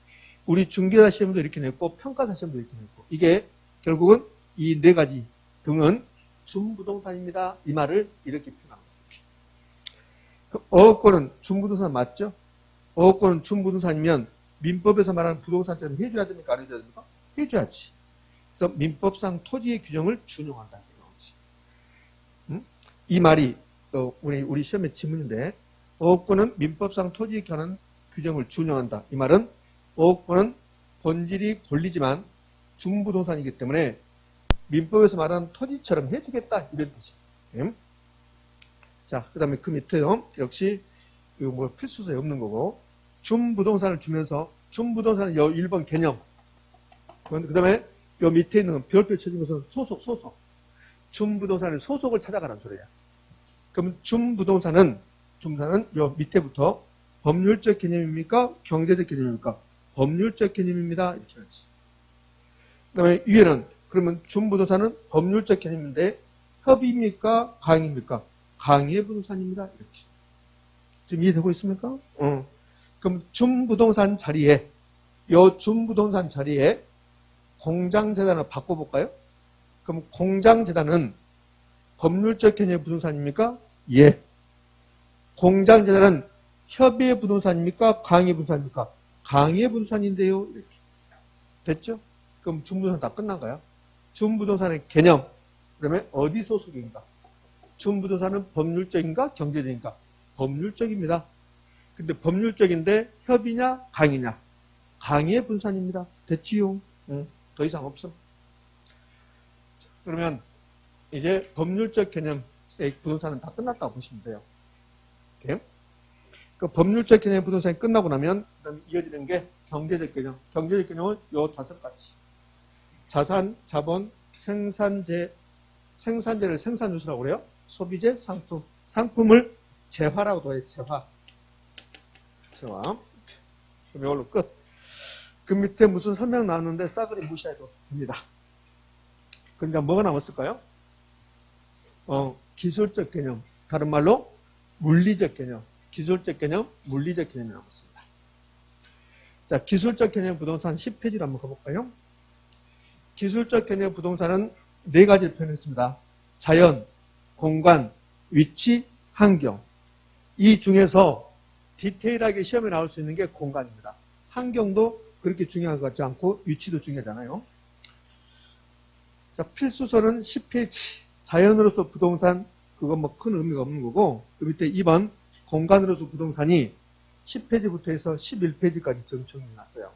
우리 중개사 시험도 이렇게 냈고 평가사 시험도 이렇게 냈고 이게 결국은 이 네 가지 등은 준부동산입니다. 이 말을 이렇게 표현합니다. 그 어업권은 준부동산 맞죠? 어업권은 준부동산이면 민법에서 말하는 부동산처럼 해줘야 됩니까? 안 해줘야 됩니까? 해줘야지. 그래서 민법상 토지의 규정을 준용한다는 거지. 이 말이 우리 시험의 지문인데 어업권은 민법상 토지에 관한 규정을 준용한다. 이 말은 어업권은 본질이 권리지만 준부동산이기 때문에 민법에서 말하는 토지처럼 해주겠다. 이런 뜻이에요. 자, 그 다음에 그 밑에요. 역시 이거 뭐 필수서에 없는 거고 준부동산을 주면서 준부동산은 1번 개념. 그 다음에 요 밑에 있는 별표 쳐진 것은 소속. 준부동산의 소속을 찾아가라는 소리야. 그럼 준부동산은 요 밑에부터 법률적 개념입니까? 경제적 개념입니까? 법률적 개념입니다. 이렇게 하지. 그 다음에 위에는 그러면 준부동산은 법률적 개념인데 협의입니까? 강의입니까? 강의의 부동산입니다. 이렇게. 지금 이해되고 있습니까? 그럼 준부동산 자리에 공장재단을 바꿔볼까요? 그럼 공장재단은 법률적 개념의 부동산입니까? 예. 공장재단은 협의의 부동산입니까? 강의의 부동산입니까? 강의의 부동산인데요. 이렇게. 됐죠? 그럼 준부동산 다 끝난 거야. 준부동산의 개념. 그러면 어디 소속인가? 준부동산은 법률적인가? 경제적인가? 법률적입니다. 근데 법률적인데 협의냐? 강의냐? 강의의 부동산입니다. 됐지요? 더 이상 없어. 그러면 이제 법률적 개념의 부동산은 다 끝났다고 보시면 돼요. 이렇게. 그 법률적 개념의 부동산이 끝나고 나면 그다음에 이어지는 게 경제적 개념. 경제적 개념은 요 5가지. 자산, 자본, 생산재를 생산 요소라고 그래요. 소비재, 상품. 상품을 재화라고도 해요. 재화. 그럼 이걸로 끝. 그 밑에 무슨 설명 나왔는데 싸그리 무시해도 됩니다. 그러니까 뭐가 남았을까요? 기술적 개념. 다른 말로 물리적 개념. 기술적 개념, 물리적 개념이 남았습니다. 자, 기술적 개념 부동산 10페이지로 한번 가볼까요? 기술적 개념 부동산은 4가지를 표현했습니다. 자연, 공간, 위치, 환경. 이 중에서 디테일하게 시험에 나올 수 있는 게 공간입니다. 환경도 그렇게 중요한 것 같지 않고 위치도 중요하잖아요. 자, 필수서는 10페이지. 자연으로서 부동산, 그건 뭐 큰 의미가 없는 거고, 그 밑에 2번 공간으로서 부동산이 10페이지부터 해서 11페이지까지 정리해 놨어요.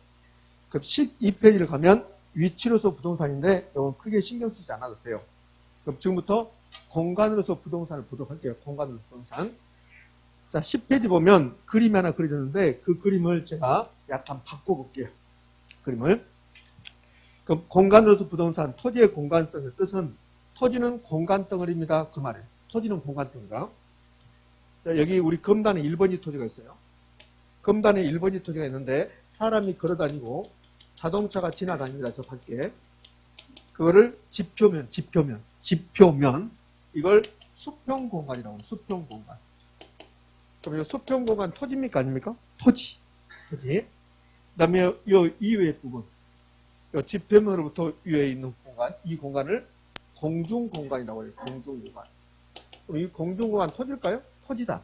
그럼 12페이지를 가면 위치로서 부동산인데 이건 크게 신경 쓰지 않아도 돼요. 그럼 지금부터 공간으로서 부동산을 보도록 할게요. 공간으로서 부동산. 자, 10페이지 보면 그림이 하나 그려졌는데 그 그림을 제가 약간 바꿔볼게요. 그림을. 그럼 공간으로서 부동산, 토지의 공간성의 뜻은 토지는 공간 덩어리입니다. 그 말이에요. 토지는 공간 덩어리다. 자, 여기 우리 금단에 1번지 토지가 있어요. 금단에 1번지 토지가 있는데 사람이 걸어다니고 자동차가 지나다닙니다. 저 밖에. 그거를 지표면 이걸 수평 공간이라고 해요. 수평 공간. 그럼 이 수평 공간 토지입니까? 아닙니까? 토지. 그 다음에 요 이외의 부분. 요 지표면으로부터 위에 있는 공간, 이 공간을 공중 공간이라고 해요. 공중 공간. 그럼 이 공중 공간 토지일까요? 토지다.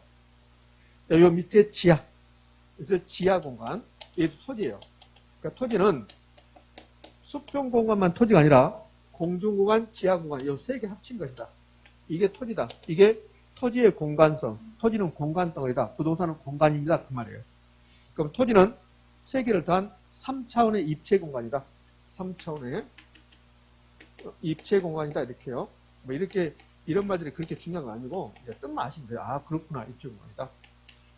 요 밑에 지하. 그래서 지하 공간. 이게 토지예요. 그러니까 토지는 수평 공간만 토지가 아니라 공중 공간, 지하 공간, 이 세 개 합친 것이다. 이게 토지다. 이게 토지의 공간성. 토지는 공간 덩어리다. 부동산은 공간입니다. 그 말이에요. 그럼 토지는 세 개를 더한 3차원의 입체 공간이다. 3차원의 입체 공간이다. 이렇게요. 뭐 이렇게, 이런 말들이 그렇게 중요한 건 아니고, 이제 뜻만 아시면 돼요. 아, 그렇구나. 입체 공간이다.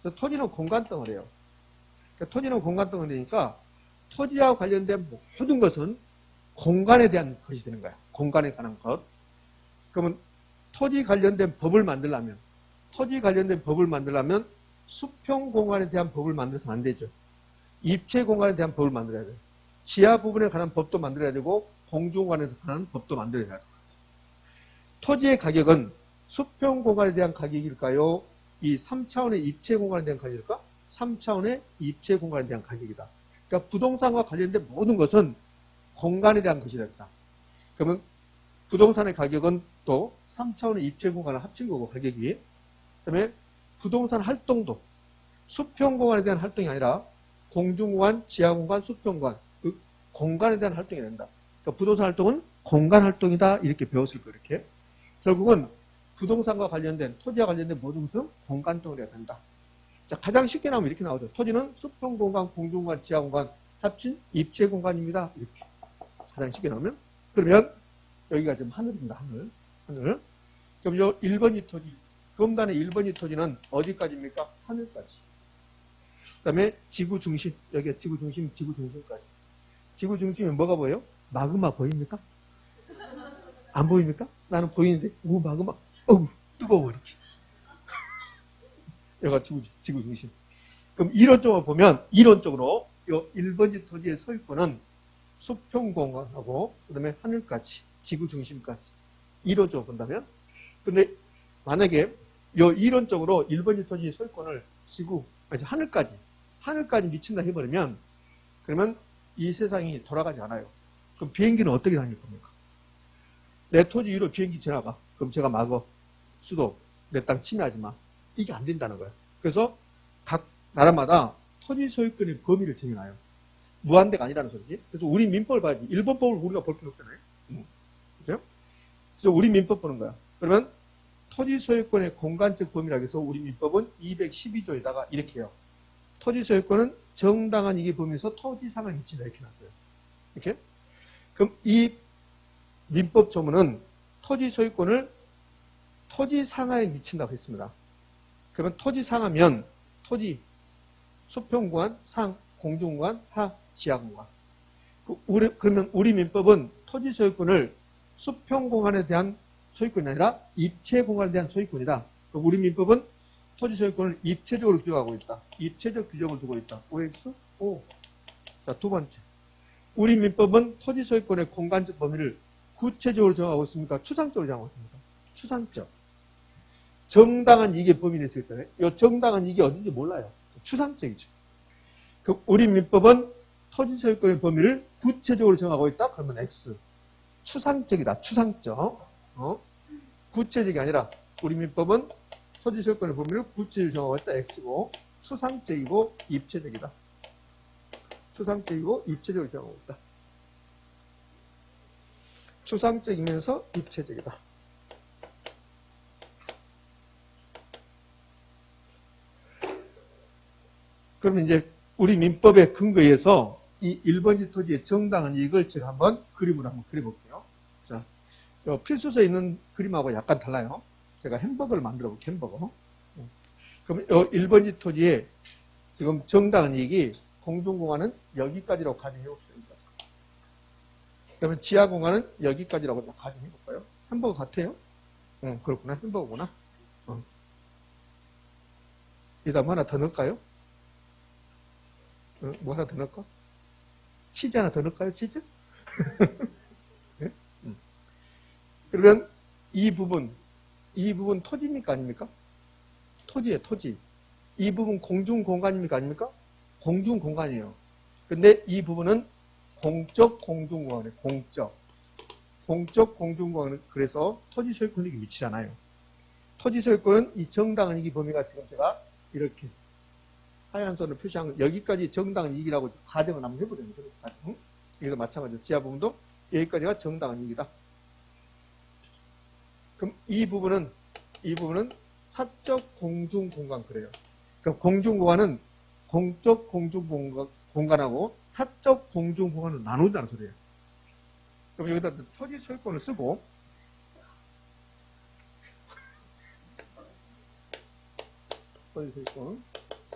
그래서 토지는 공간 덩어리예요. 그러니까 토지는 공간 덩어리니까 토지와 관련된 모든 것은 공간에 대한 것이 되는 거야. 공간에 관한 것. 그러면 토지 관련된 법을 만들려면 수평 공간에 대한 법을 만들어서는 안 되죠. 입체 공간에 대한 법을 만들어야 돼요. 지하 부분에 관한 법도 만들어야 되고 공중 공간에 관한 법도 만들어야 돼요. 토지의 가격은 수평 공간에 대한 가격일까요? 이 3차원의 입체 공간에 대한 가격일까? 3차원의 입체 공간에 대한 가격이다. 그러니까 부동산과 관련된 모든 것은 공간에 대한 것이다. 그러면 부동산의 가격은 또 3차원의 입체 공간을 합친 거고 가격이. 그다음에 부동산 활동도 수평 공간에 대한 활동이 아니라 공중 공간, 지하 공간, 수평 공간 그 공간에 대한 활동이 된다. 그러니까 부동산 활동은 공간 활동이다 이렇게 배웠을 거예요. 이렇게 결국은 부동산과 관련된 토지와 관련된 모든 것은 공간 덩어리가 된다. 자, 가장 쉽게 나오면 이렇게 나오죠. 토지는 수평 공간, 공중 공간, 지하 공간 합친 입체 공간입니다. 이렇게 가장 쉽게 나오면 그러면 여기가 지금 하늘입니다. 하늘. 그럼 요 1번지 토지, 금단의 1번지 토지는 어디까지입니까? 하늘까지. 그 다음에 지구 중심, 여기가 지구 중심까지. 지구 중심에 뭐가 보여요? 마그마 보입니까? 안 보입니까? 나는 보이는데, 오, 마그마, 어우, 뜨거워, 이렇게. 여기가 지구 중심. 그럼 이론적으로 보면, 이론적으로 요 1번지 토지의 소유권은 수평 공간하고, 그 다음에 하늘까지, 지구 중심까지. 이론적으로 본다면. 근데 만약에 요 이론적으로 1번지 토지의 소유권을 하늘까지 미친다 해버리면, 그러면 이 세상이 돌아가지 않아요. 그럼 비행기는 어떻게 다닐 겁니까? 내 토지 위로 비행기 지나가. 그럼 제가 막어. 수도, 내 땅 침해하지 마. 이게 안 된다는 거예요. 그래서 각 나라마다 토지 소유권의 범위를 정해놔요. 무한대가 아니라는 소리지. 그래서 우리 민법을 봐야지. 일본 법을 우리가 볼 필요 없잖아요. 그죠? 그래서 우리 민법 보는 거야. 그러면 토지 소유권의 공간적 범위라고 해서 우리 민법은 212조에다가 이렇게 해요. 토지 소유권은 정당한 이익의 범위에서 토지 상한에 미친다. 이렇게 놨어요. 이렇게. 그럼 이 민법 조문은 토지 소유권을 토지 상하에 미친다고 했습니다. 그러면 토지 상하면 토지, 수평공간, 상, 공중공간, 하, 지하공간. 그러면 우리 민법은 토지 소유권을 수평공간에 대한 소유권이 아니라 입체공간에 대한 소유권이다. 우리 민법은 토지 소유권을 입체적으로 규정하고 있다. 입체적 규정을 두고 있다. OX? O. 자, 두 번째. 우리 민법은 토지 소유권의 공간적 범위를 구체적으로 정하고 있습니까? 추상적으로 정하고 있습니까? 추상적. 정당한 이익의 범위를 했을 때, 이 정당한 이익이 어딘지 몰라요. 추상적이죠. 우리 민법은 토지 소유권의 범위를 구체적으로 정하고 있다? 그러면 X. 추상적이다. 추상적. 구체적이 아니라 우리 민법은 토지 소유권의 범위를 구체적으로 정하고 있다. X고 추상적이고 입체적이다. 추상적이고 입체적으로 정하고 있다. 추상적이면서 입체적이다. 그러면 이제 우리 민법의 근거에서 이 1번지 토지의 정당한 이익을 제가 한번 그림으로 한번 그려볼게요. 자, 필수서에 있는 그림하고 약간 달라요. 제가 햄버거를 만들어 볼게요. 햄버거. 그럼 1번지 토지에 지금 정당한 이익이 공중공간은 여기까지라고 가정해 봅시다. 그러면 지하공간은 여기까지라고 가정해 볼까요? 햄버거 같아요? 그렇구나. 햄버거구나. 여기다 뭐 하나 더 넣을까요? 뭐 하나 더 넣을까? 치즈 하나 더 넣을까요? 치즈? 네? 그러면 이 부분 토지입니까? 아닙니까? 토지예요, 토지. 이 부분 공중공간입니까? 아닙니까? 공중공간이에요. 근데 이 부분은 공적 공중공간이에요. 공적 공중공간은 그래서 토지 소유권이 미치잖아요. 토지 소유권은 이 정당한 이익 범위가 지금 제가 이렇게 하얀 선을 표시한 여기까지 정당한 이익이라고 가정을 한번 해보려면 응? 이것도 마찬가지로 지하 부분도 여기까지가 정당한 이익이다. 그럼 이 부분은 사적 공중공간 그래요. 그럼 공중공간은 공적 공중공간하고 사적 공중공간을 나눈다는 소리예요. 그럼 여기다 토지 소유권을 쓰고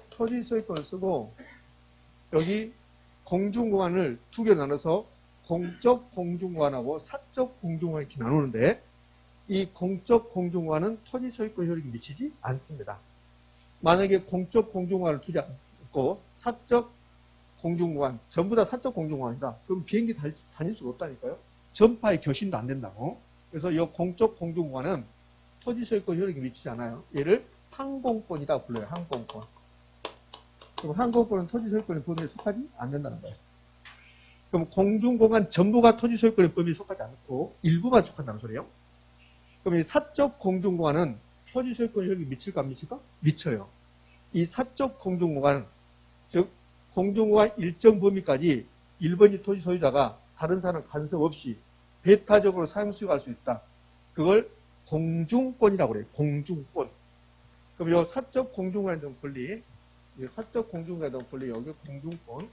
토지 소유권을 쓰고 여기 공중공간을 두 개 나눠서 공적 공중공간하고 사적 공중공간 이렇게 나누는데 이 공적 공중공간은 토지 소유권 효력이 미치지 않습니다. 만약에 공적 공중공간을 두지 않고 사적 공중공간 전부 다 사적 공중공간이다. 그럼 비행기 다닐 수가 없다니까요. 전파의 교신도 안 된다고. 그래서 이 공적 공중공간은 토지 소유권 효력이 미치지 않아요. 얘를 항공권이다 불러요. 항공권. 그럼 항공권은 토지 소유권의 범위에 속하지 않는다는 거예요. 그럼 공중공간 전부가 토지 소유권의 범위에 속하지 않고 일부만 속한다는 소리예요. 그럼 이 사적 공중공간은 토지 소유권 효력이 미칠까 안 미칠까? 미쳐요. 이 사적 공중공간, 즉 공중공간 일정 범위까지 1번지 토지 소유자가 다른 사람 간섭 없이 배타적으로 사용 수용할 수 있다. 그걸 공중권이라고 그래요. 공중권. 그럼 이 사적 공중권에 대한 권리, 사적 공중권에 대한 권리 여기 공중권.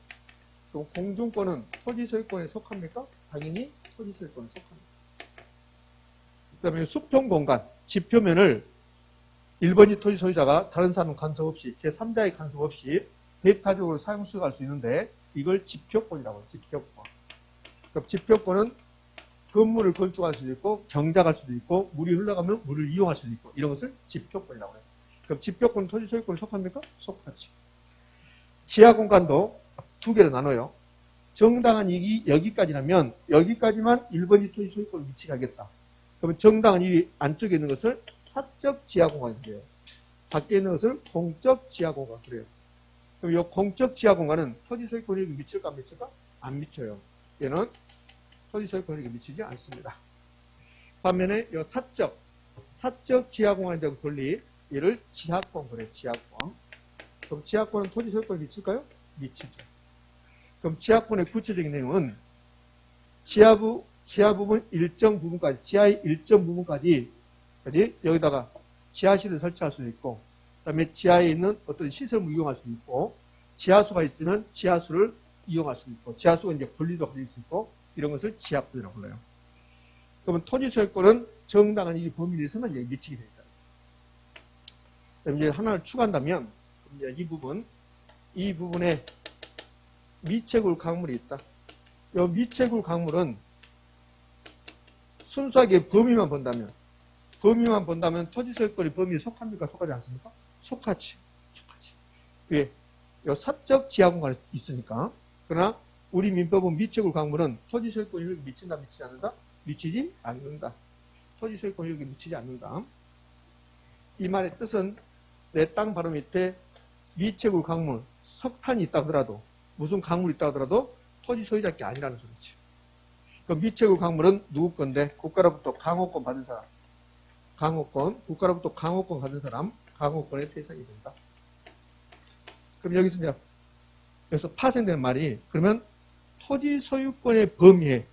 그럼 공중권은 토지 소유권에 속합니까? 당연히 토지 소유권에 속합니다. 그 다음에 수평 공간, 지표면을 1번지 토지 소유자가 다른 사람 간섭 없이, 제3자의 간섭 없이 배타적으로 사용 수용할 수 있는데 이걸 지표권이라고 해요. 지표권. 그럼 지표권은 건물을 건축할 수도 있고 경작할 수도 있고 물이 흘러가면 물을 이용할 수도 있고 이런 것을 지표권이라고 해요. 그럼 지표권은 토지 소유권에 속합니까? 속하지. 지하 공간도 두 개로 나눠요. 정당한 이익이 여기까지라면 여기까지만 1번지 토지 소유권을 미치게 하겠다. 그러면 정당한 이익이 안쪽에 있는 것을 사적 지하 공간이래요. 밖에 있는 것을 공적 지하 공간 그래요. 그럼 이 공적 지하 공간은 토지 소유권이 미칠까 안 미칠까? 안 미쳐요. 얘는 토지 소유권이 미치지 않습니다. 반면에 이 사적 지하 공간에 대한 권리, 얘를 지하권 그래요. 지하권. 그럼 지하권은 토지 소유권이 미칠까요? 미치죠. 그럼 지하권의 구체적인 내용은 지하 부분 일정 부분까지, 지하의 일정 부분까지 여기다가 지하실을 설치할 수도 있고, 그 다음에 지하에 있는 어떤 시설을 이용할 수도 있고, 지하수가 있으면 지하수를 이용할 수도 있고, 지하수가 이제 권리도 가질 수 있고, 이런 것을 지하권이라고 불러요. 그러면 토지 소유권은 정당한 이 범위 내에서만 미치게 됩니다. 그럼 이제 하나를 추가한다면, 이제 이 부분에 미채굴 강물이 있다. 이 미채굴 강물은 순수하게 범위만 본다면 토지 소유권이 범위에 속합니까? 속하지 않습니까? 속하지. 왜? 이 사적 지하 공간에 있으니까. 그러나 우리 민법은 미채굴 강물은 토지 소유권 효력이 미친다, 미치지 않는다? 미치지 않는다. 토지 소유권 효력이 미치지 않는다. 이 말의 뜻은 내 땅 바로 밑에 미채굴 강물, 석탄이 있다 하더라도, 무슨 강물이 있다 하더라도 토지 소유자께 아니라는 소리지. 그 미채굴 강물은 누구 건데? 국가로부터 강호권 받은 사람. 국가로부터 강호권 받은 사람, 강호권의 대상이 된다. 그럼 여기서 파생되는 말이, 그러면 토지 소유권의 범위에,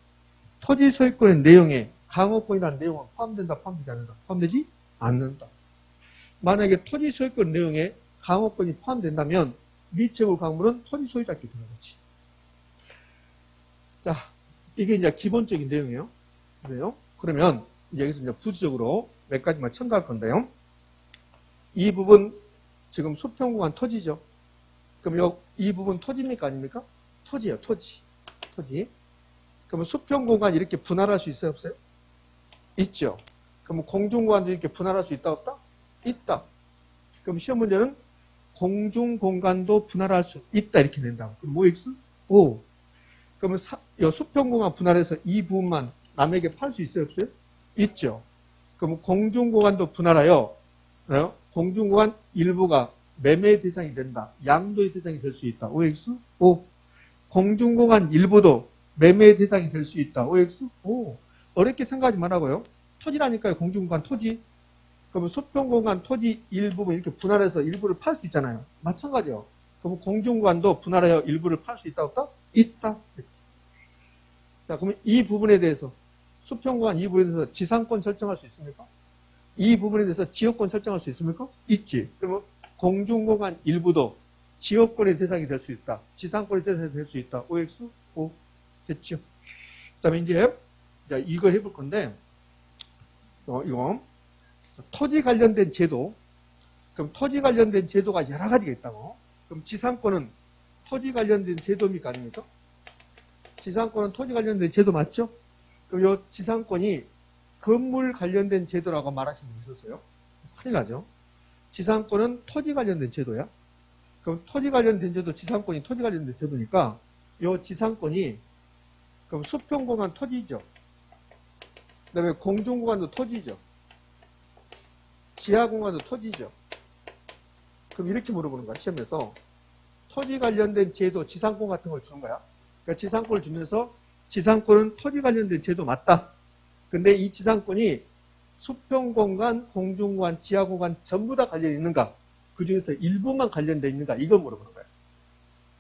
토지 소유권의 내용에 강호권이라는 내용은 포함된다, 포함되지 않는다? 포함되지 않는다. 만약에 토지 소유권 내용에 강호권이 포함된다면 미채굴 강물은 토지 소유자께 되는 거지. 자, 이게 이제 기본적인 내용이에요. 그래요? 그러면 여기서 이제 부수적으로 몇 가지만 첨가할 건데요. 이 부분 지금 수평공간 토지죠. 그럼 이 부분 토지입니까 아닙니까? 토지예요, 토지. 그러면 수평공간 이렇게 분할할 수 있어요, 없어요? 있죠. 그럼 공중공간도 이렇게 분할할 수 있다, 없다? 있다. 그럼 시험 문제는 공중공간도 분할할 수 있다 이렇게 낸다고. 그럼 뭐 X? O. 그러면 수평공간 분할해서 이 부분만 남에게 팔 수 있어요, 없어요? 있죠. 그럼 공중공간도 분할하여 공중공간 일부가 매매 대상이 된다. 양도의 대상이 될 수 있다. OX? O. 공중공간 일부도 매매 대상이 될 수 있다. OX? O. 어렵게 생각하지 말라고요. 토지라니까요. 공중공간 토지. 그러면 수평공간 토지 일부분 이렇게 분할해서 일부를 팔 수 있잖아요. 마찬가지요. 그럼 공중공간도 분할하여 일부를 팔 수 있다, 없다? 있다. 자, 그러면 이 부분에 대해서 수평공간 이 부분에 대해서 지상권 설정할 수 있습니까? 이 부분에 대해서 지역권 설정할 수 있습니까? 있지. 그러면 공중공간 일부도 지역권의 대상이 될 수 있다. 지상권의 대상이 될 수 있다. OX? O. 됐죠. 그 다음에 이제 이거 해볼 건데, 이거. 토지 관련된 제도. 그럼 토지 관련된 제도가 여러 가지가 있다고. 그럼 지상권은 토지 관련된 제도입니까? 아닙니까? 지상권은 토지 관련된 제도 맞죠? 그럼 이 지상권이 건물 관련된 제도라고 말하시는 분 있었어요? 큰일 나죠? 지상권은 토지 관련된 제도야. 그럼 토지 관련된 제도, 지상권이 토지 관련된 제도니까 이 지상권이 그럼 수평공간 토지죠. 그 다음에 공중공간도 토지죠. 지하공간도 토지죠. 그럼 이렇게 물어보는 거야, 시험에서. 토지 관련된 제도, 지상권 같은 걸 주는 거야. 그러니까 지상권을 주면서 지상권은 토지 관련된 제도 맞다. 근데 이 지상권이 수평공간, 공중공간, 지하공간 전부 다 관련이 있는가? 그 중에서 일부만 관련되어 있는가? 이걸 물어보는 거예요.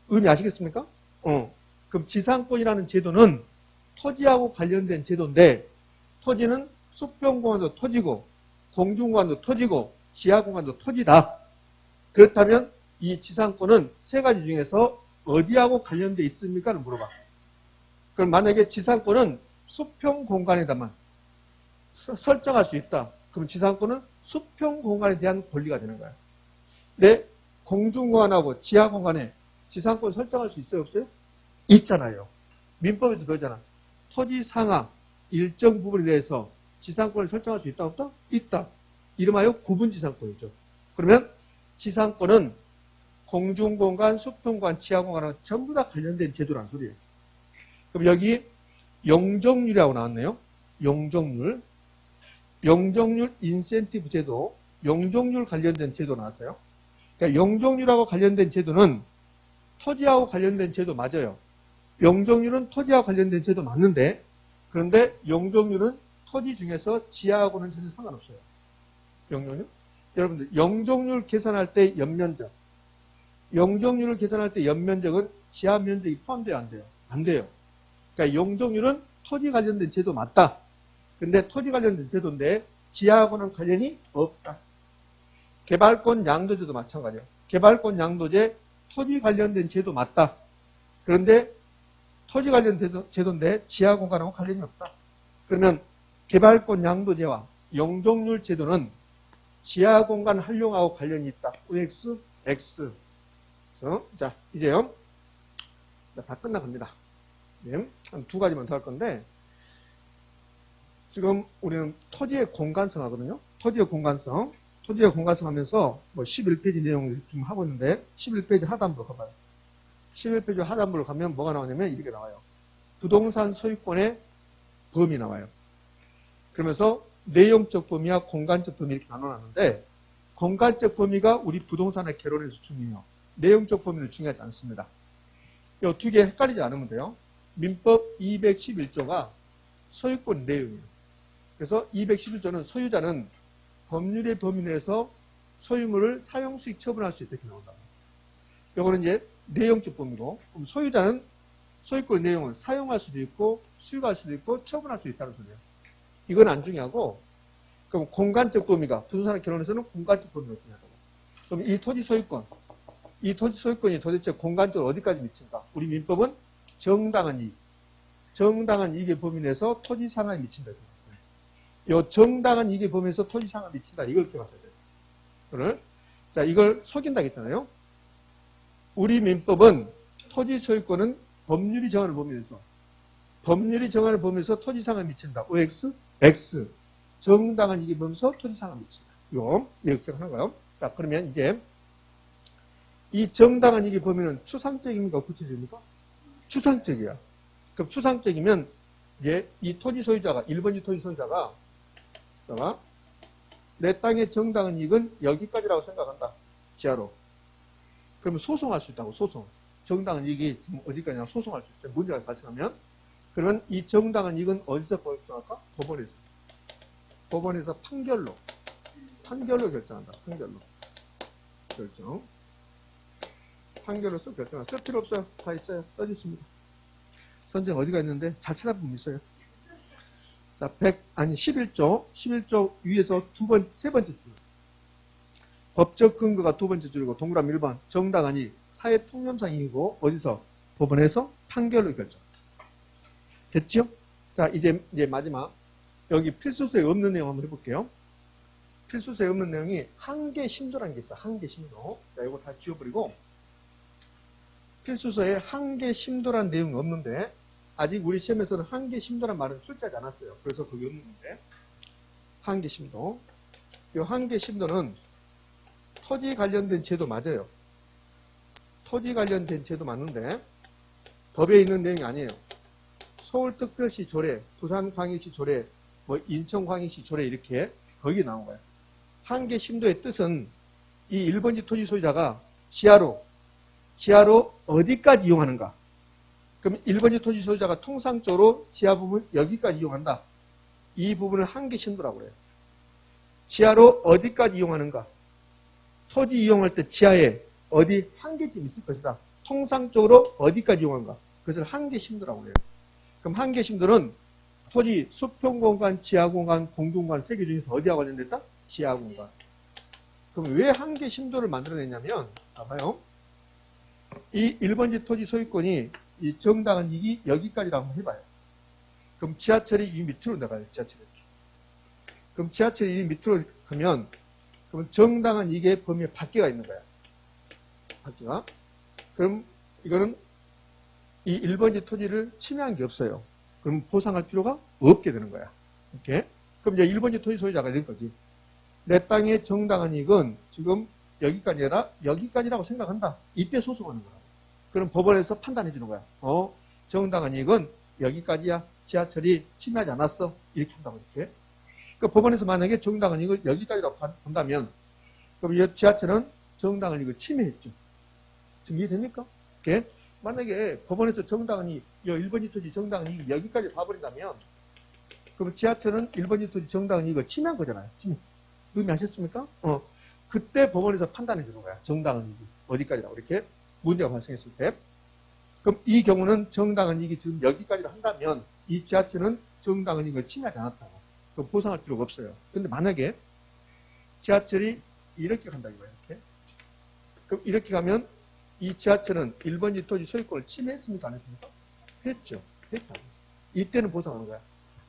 의미 아시겠습니까? 그럼 지상권이라는 제도는 토지하고 관련된 제도인데 토지는 수평공간도 토지고 공중공간도 토지고 지하공간도 토지다. 그렇다면 이 지상권은 세 가지 중에서 어디하고 관련되어 있습니까?를 물어봐. 그럼 만약에 지상권은 수평공간에다만 설정할 수 있다. 그럼 지상권은 수평공간에 대한 권리가 되는 거야. 근데 공중공간하고 지하공간에 지상권 설정할 수 있어요? 없어요? 있잖아요. 민법에서 배우잖아. 토지 상하 일정 부분에 대해서 지상권을 설정할 수 있다 없다? 있다. 이름하여 구분지상권이죠. 그러면 지상권은 공중공간, 수평공간, 지하공간하고 전부 다 관련된 제도라는 소리예요. 그럼 여기 용적률이라고 나왔네요. 용적률 인센티브 제도, 용적률 관련된 제도 나왔어요. 그러니까 용적률하고 관련된 제도는 토지하고 관련된 제도 맞아요. 용적률은 토지하고 관련된 제도 맞는데 그런데 용적률은 토지 중에서 지하하고는 전혀 상관없어요. 용적률? 여러분들 용적률 계산할 때 연면적 용적률을 계산할 때 연면적은 지하 면적이 포함돼요? 안 돼요? 안 돼요. 그러니까 용적률은 토지 관련된 제도 맞다. 근데 토지 관련된 제도인데 지하하고는 관련이 없다. 개발권 양도제도 마찬가지예요. 개발권 양도제 토지 관련된 제도 맞다. 그런데 토지 관련된 제도인데 지하공간하고 관련이 없다. 그러면 개발권 양도제와 용적률 제도는 지하공간 활용하고 관련이 있다. OX, X. 자, 이제요. 다 끝나갑니다. 네, 한 두 가지만 더 할 건데 지금 우리는 토지의 공간성 하거든요. 토지의 공간성 하면서 뭐 11페이지 내용을 좀 하고 있는데 11페이지 하단부로 가봐요. 11페이지 하단부로 가면 뭐가 나오냐면 이렇게 나와요. 부동산 소유권의 범위 나와요. 그러면서 내용적 범위와 공간적 범위 이렇게 나눠놨는데 공간적 범위가 우리 부동산의 개론에서 중요해요. 내용적 범위는 중요하지 않습니다. 이 두 개 헷갈리지 않으면 돼요. 민법 211조가 소유권 내용이에요. 그래서 211조는 소유자는 법률의 범위 내에서 소유물을 사용수익 처분할 수 있다 이렇게 나온다. 이거는 이제 내용적 범위고 그럼 소유자는 소유권 내용을 사용할 수도 있고 수익할 수도 있고 처분할 수 있다는 소리예요. 이건 안 중요하고 그럼 공간적 범위가 부동산의 결론에서는 공간적 범위가 중요하다고. 그럼 이 토지 소유권이 도대체 공간적으로 어디까지 미친다? 우리 민법은 정당한 이익의 범위 내에서 토지 상하에 미친다. 요 정당한 이익에 보면서 토지상을 미친다. 이걸 기억하셔야 돼요. 오늘. 자, 이걸 속인다 했잖아요. 우리 민법은 토지 소유권은 법률이 정한을 보면서 토지상을 미친다. OX, X. 정당한 이익에 보면서 토지상을 미친다. 이렇게 기억하는 거예요. 자, 그러면 이제 이 정당한 이익에 보면은 추상적입니까? 구체적입니까? 추상적이야. 그럼 추상적이면 이 토지 소유자가 1번지 토지 소유자가 내 땅의 정당한 이익은 여기까지라고 생각한다. 지하로. 그러면 소송할 수 있다고. 소송. 정당한 이익이 어디까지나 소송할 수 있어요. 문제가 발생하면. 그러면 이 정당한 이익은 어디서 결정할까? 법원에서. 법원에서 판결로 결정한다. 판결로서 결정한다. 쓸 필요 없어요. 다 있어요. 써져 있습니다. 선생 어디가 있는데 잘 찾아보면 있어요. 자, 11조 위에서 세 번째 줄. 법적 근거가 두 번째 줄이고 동그라미 1번 정당한 이익, 사회 통념상 이익이고 어디서? 법원에서 판결로 결정한다. 됐죠? 자, 이제 마지막 여기 필수서에 없는 내용 한번 해볼게요. 필수서에 없는 내용이 한계 심도라는 게 있어. 한계 심도. 자, 이거 다 지워버리고 필수서에 한계 심도라는 내용이 없는데 아직 우리 시험에서는 한계 심도란 말은 출제하지 않았어요. 그래서 그게 없는데 한계 심도. 이 한계 심도는 토지 관련된 제도 맞아요. 토지 관련된 제도 맞는데 법에 있는 내용이 아니에요. 서울특별시 조례, 부산광역시 조례, 인천광역시 조례 이렇게 거기 나온 거예요. 한계 심도의 뜻은 이 1번지 토지 소유자가 지하로 어디까지 이용하는가? 그럼 1번지 토지 소유자가 통상적으로 지하 부분 여기까지 이용한다. 이 부분을 한계 심도라고 그래요. 지하로 어디까지 이용하는가? 토지 이용할 때 지하에 어디 한계점 있을 것이다. 통상적으로 어디까지 이용한가? 그것을 한계 심도라고 해요. 그럼 한계 심도는 토지 수평 공간, 지하 공간, 공중공간 세 개 중에서 어디와 관련됐다? 지하 공간. 그럼 왜 한계 심도를 만들어냈냐면, 봐봐요. 이 1번지 토지 소유권이 이 정당한 이익이 여기까지라고 한번 해봐요. 그럼 지하철이 이 밑으로 나가요. 지하철이. 그럼 지하철이 이 밑으로 가면 그럼 정당한 이익의 범위 밖에가 있는 거야. 밖에가. 그럼 이거는 이 1번지 토지를 침해한 게 없어요. 그럼 보상할 필요가 없게 되는 거야. 이렇게. 그럼 이제 1번지 토지 소유자가 된 거지. 내 땅의 정당한 이익은 지금 여기까지 아니라 여기까지라고 생각한다. 이때 소송하는 거야. 그럼 법원에서 판단해 주는 거야. 정당한 이익은 여기까지야. 지하철이 침해하지 않았어. 이렇게 한다고 이렇게. 그러니까 법원에서 만약에 정당한 이익을 여기까지라고 본다면 그럼 이 지하철은 정당한 이익을 침해했죠. 지금 이해됩니까? 이렇게. 만약에 법원에서 정당한 이익, 1번지 토지 정당한 이익이 여기까지 봐버린다면 그럼 지하철은 1번지 토지 정당한 이익을 침해한 거잖아요. 침해. 의미하셨습니까? 그때 법원에서 판단해 주는 거야. 정당한 이익이 어디까지라고 이렇게 문제가 발생했을 때. 그럼 이 경우는 정당한 이익이 지금 여기까지를 한다면 이 지하철은 정당한 이익을 침해하지 않았다고. 그럼 보상할 필요가 없어요. 근데 만약에 지하철이 이렇게 간다 이거예요. 이렇게. 그럼 이렇게 가면 이 지하철은 1번지 토지 소유권을 침해했습니까? 안 했습니까? 했죠. 했다고. 이때는 보상하는 거야.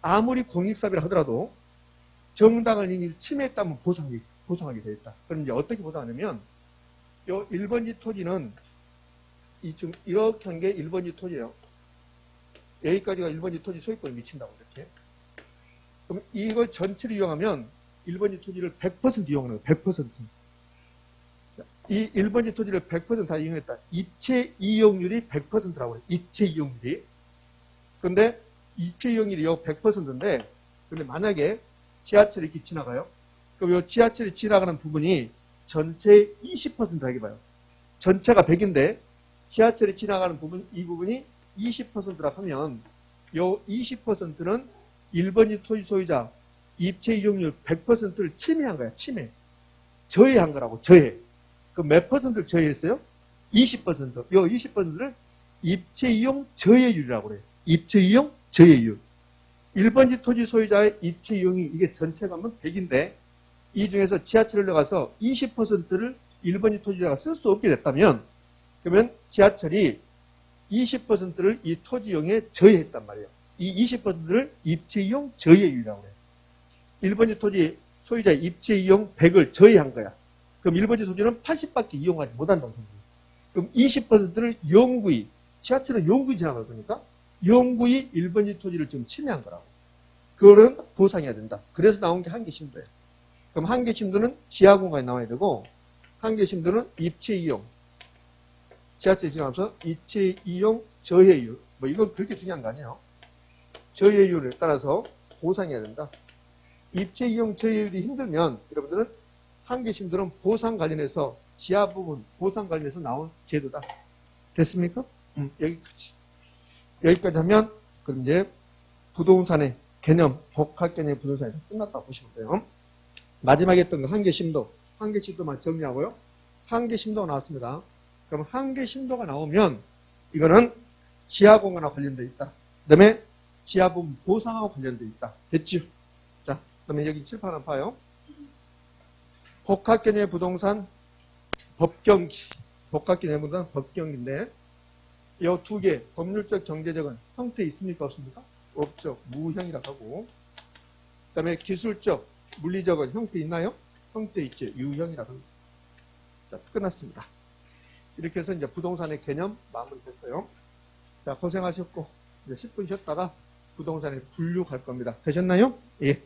아무리 공익사비라 하더라도 정당한 이익을 침해했다면 보상하게 되어 있다. 그럼 이제 어떻게 보상하냐면 요 1번지 토지는 지금 이렇게 한 게 1번지 토지예요. 여기까지가 1번지 토지 소유권을 미친다고 이렇게. 그럼 이걸 전체를 이용하면 1번지 토지를 100% 이용하는 거예요. 100%. 이 1번지 토지를 100% 다 이용했다. 입체 이용률이 100%라고 해요. 입체 이용률이. 그런데 입체 이용률이 100%인데 근데 만약에 지하철이 이렇게 지나가요. 그럼 이 지하철이 지나가는 부분이 전체의 20%라고 해봐요. 전체가 100인데 지하철이 지나가는 부분, 이 부분이 20%라 하면 이 20%는 1번지 토지 소유자 입체 이용률 100%를 침해한 거야. 침해. 저해한 거라고. 저해. 그 몇 퍼센트를 저해했어요? 20%. 이 20%를 입체 이용 저해율이라고 그래요. 입체 이용 저해율. 1번지 토지 소유자의 입체 이용이 이게 전체가 하면 100인데 이 중에서 지하철을 나가서 20%를 1번지 토지자가 쓸 수 없게 됐다면 그러면 지하철이 20%를 이 토지 이용에 저해했단 말이에요. 이 20%를 입체 이용 저해율이라고 해요. 1번지 토지 소유자의 입지 이용 100을 저해한 거야. 그럼 1번지 토지는 80밖에 이용하지 못한다고 생각해요. 그럼 20%를 영구히, 지하철은 영구히 지나갈 거니까 영구히 1번지 토지를 지금 침해한 거라고. 그거는 보상해야 된다. 그래서 나온 게 한계 심도예요. 그럼 한계 심도는 지하 공간에 나와야 되고, 한계 심도는 입체 이용. 지하철이 지나면서 입체 이용 저해율. 뭐 이건 그렇게 중요한 거 아니에요. 저해율에 따라서 보상해야 된다. 입체 이용 저해율이 힘들면 여러분들은 한계 심도는 보상 관련해서 지하 부분 보상 관련해서 나온 제도다. 됐습니까? 여기까지. 여기까지 하면 그럼 이제 부동산의 개념, 복합 개념의 부동산이 끝났다고 보시면 돼요. 마지막에 했던 거 한계 심도. 한계 심도만 정리하고요. 한계 심도가 나왔습니다. 그럼 한계 심도가 나오면 이거는 지하 공간과 관련되어 있다. 그 다음에 지하 부분 보상하고 관련되어 있다. 됐죠? 자, 그러면 여기 칠판 한번 봐요. 복합 개념의 부동산 법경기. 복합 개념의 부동산 법경기인데 이 두 개, 법률적, 경제적은 형태 있습니까? 없습니까? 없죠. 무형이라고 하고. 그 다음에 기술적, 물리적은 형태 있나요? 형태 있죠. 유형이라고 합니다. 자, 끝났습니다. 이렇게 해서 이제 부동산의 개념 마무리됐어요. 자, 고생하셨고, 이제 10분 쉬었다가 부동산에 분류 갈 겁니다. 되셨나요? 예.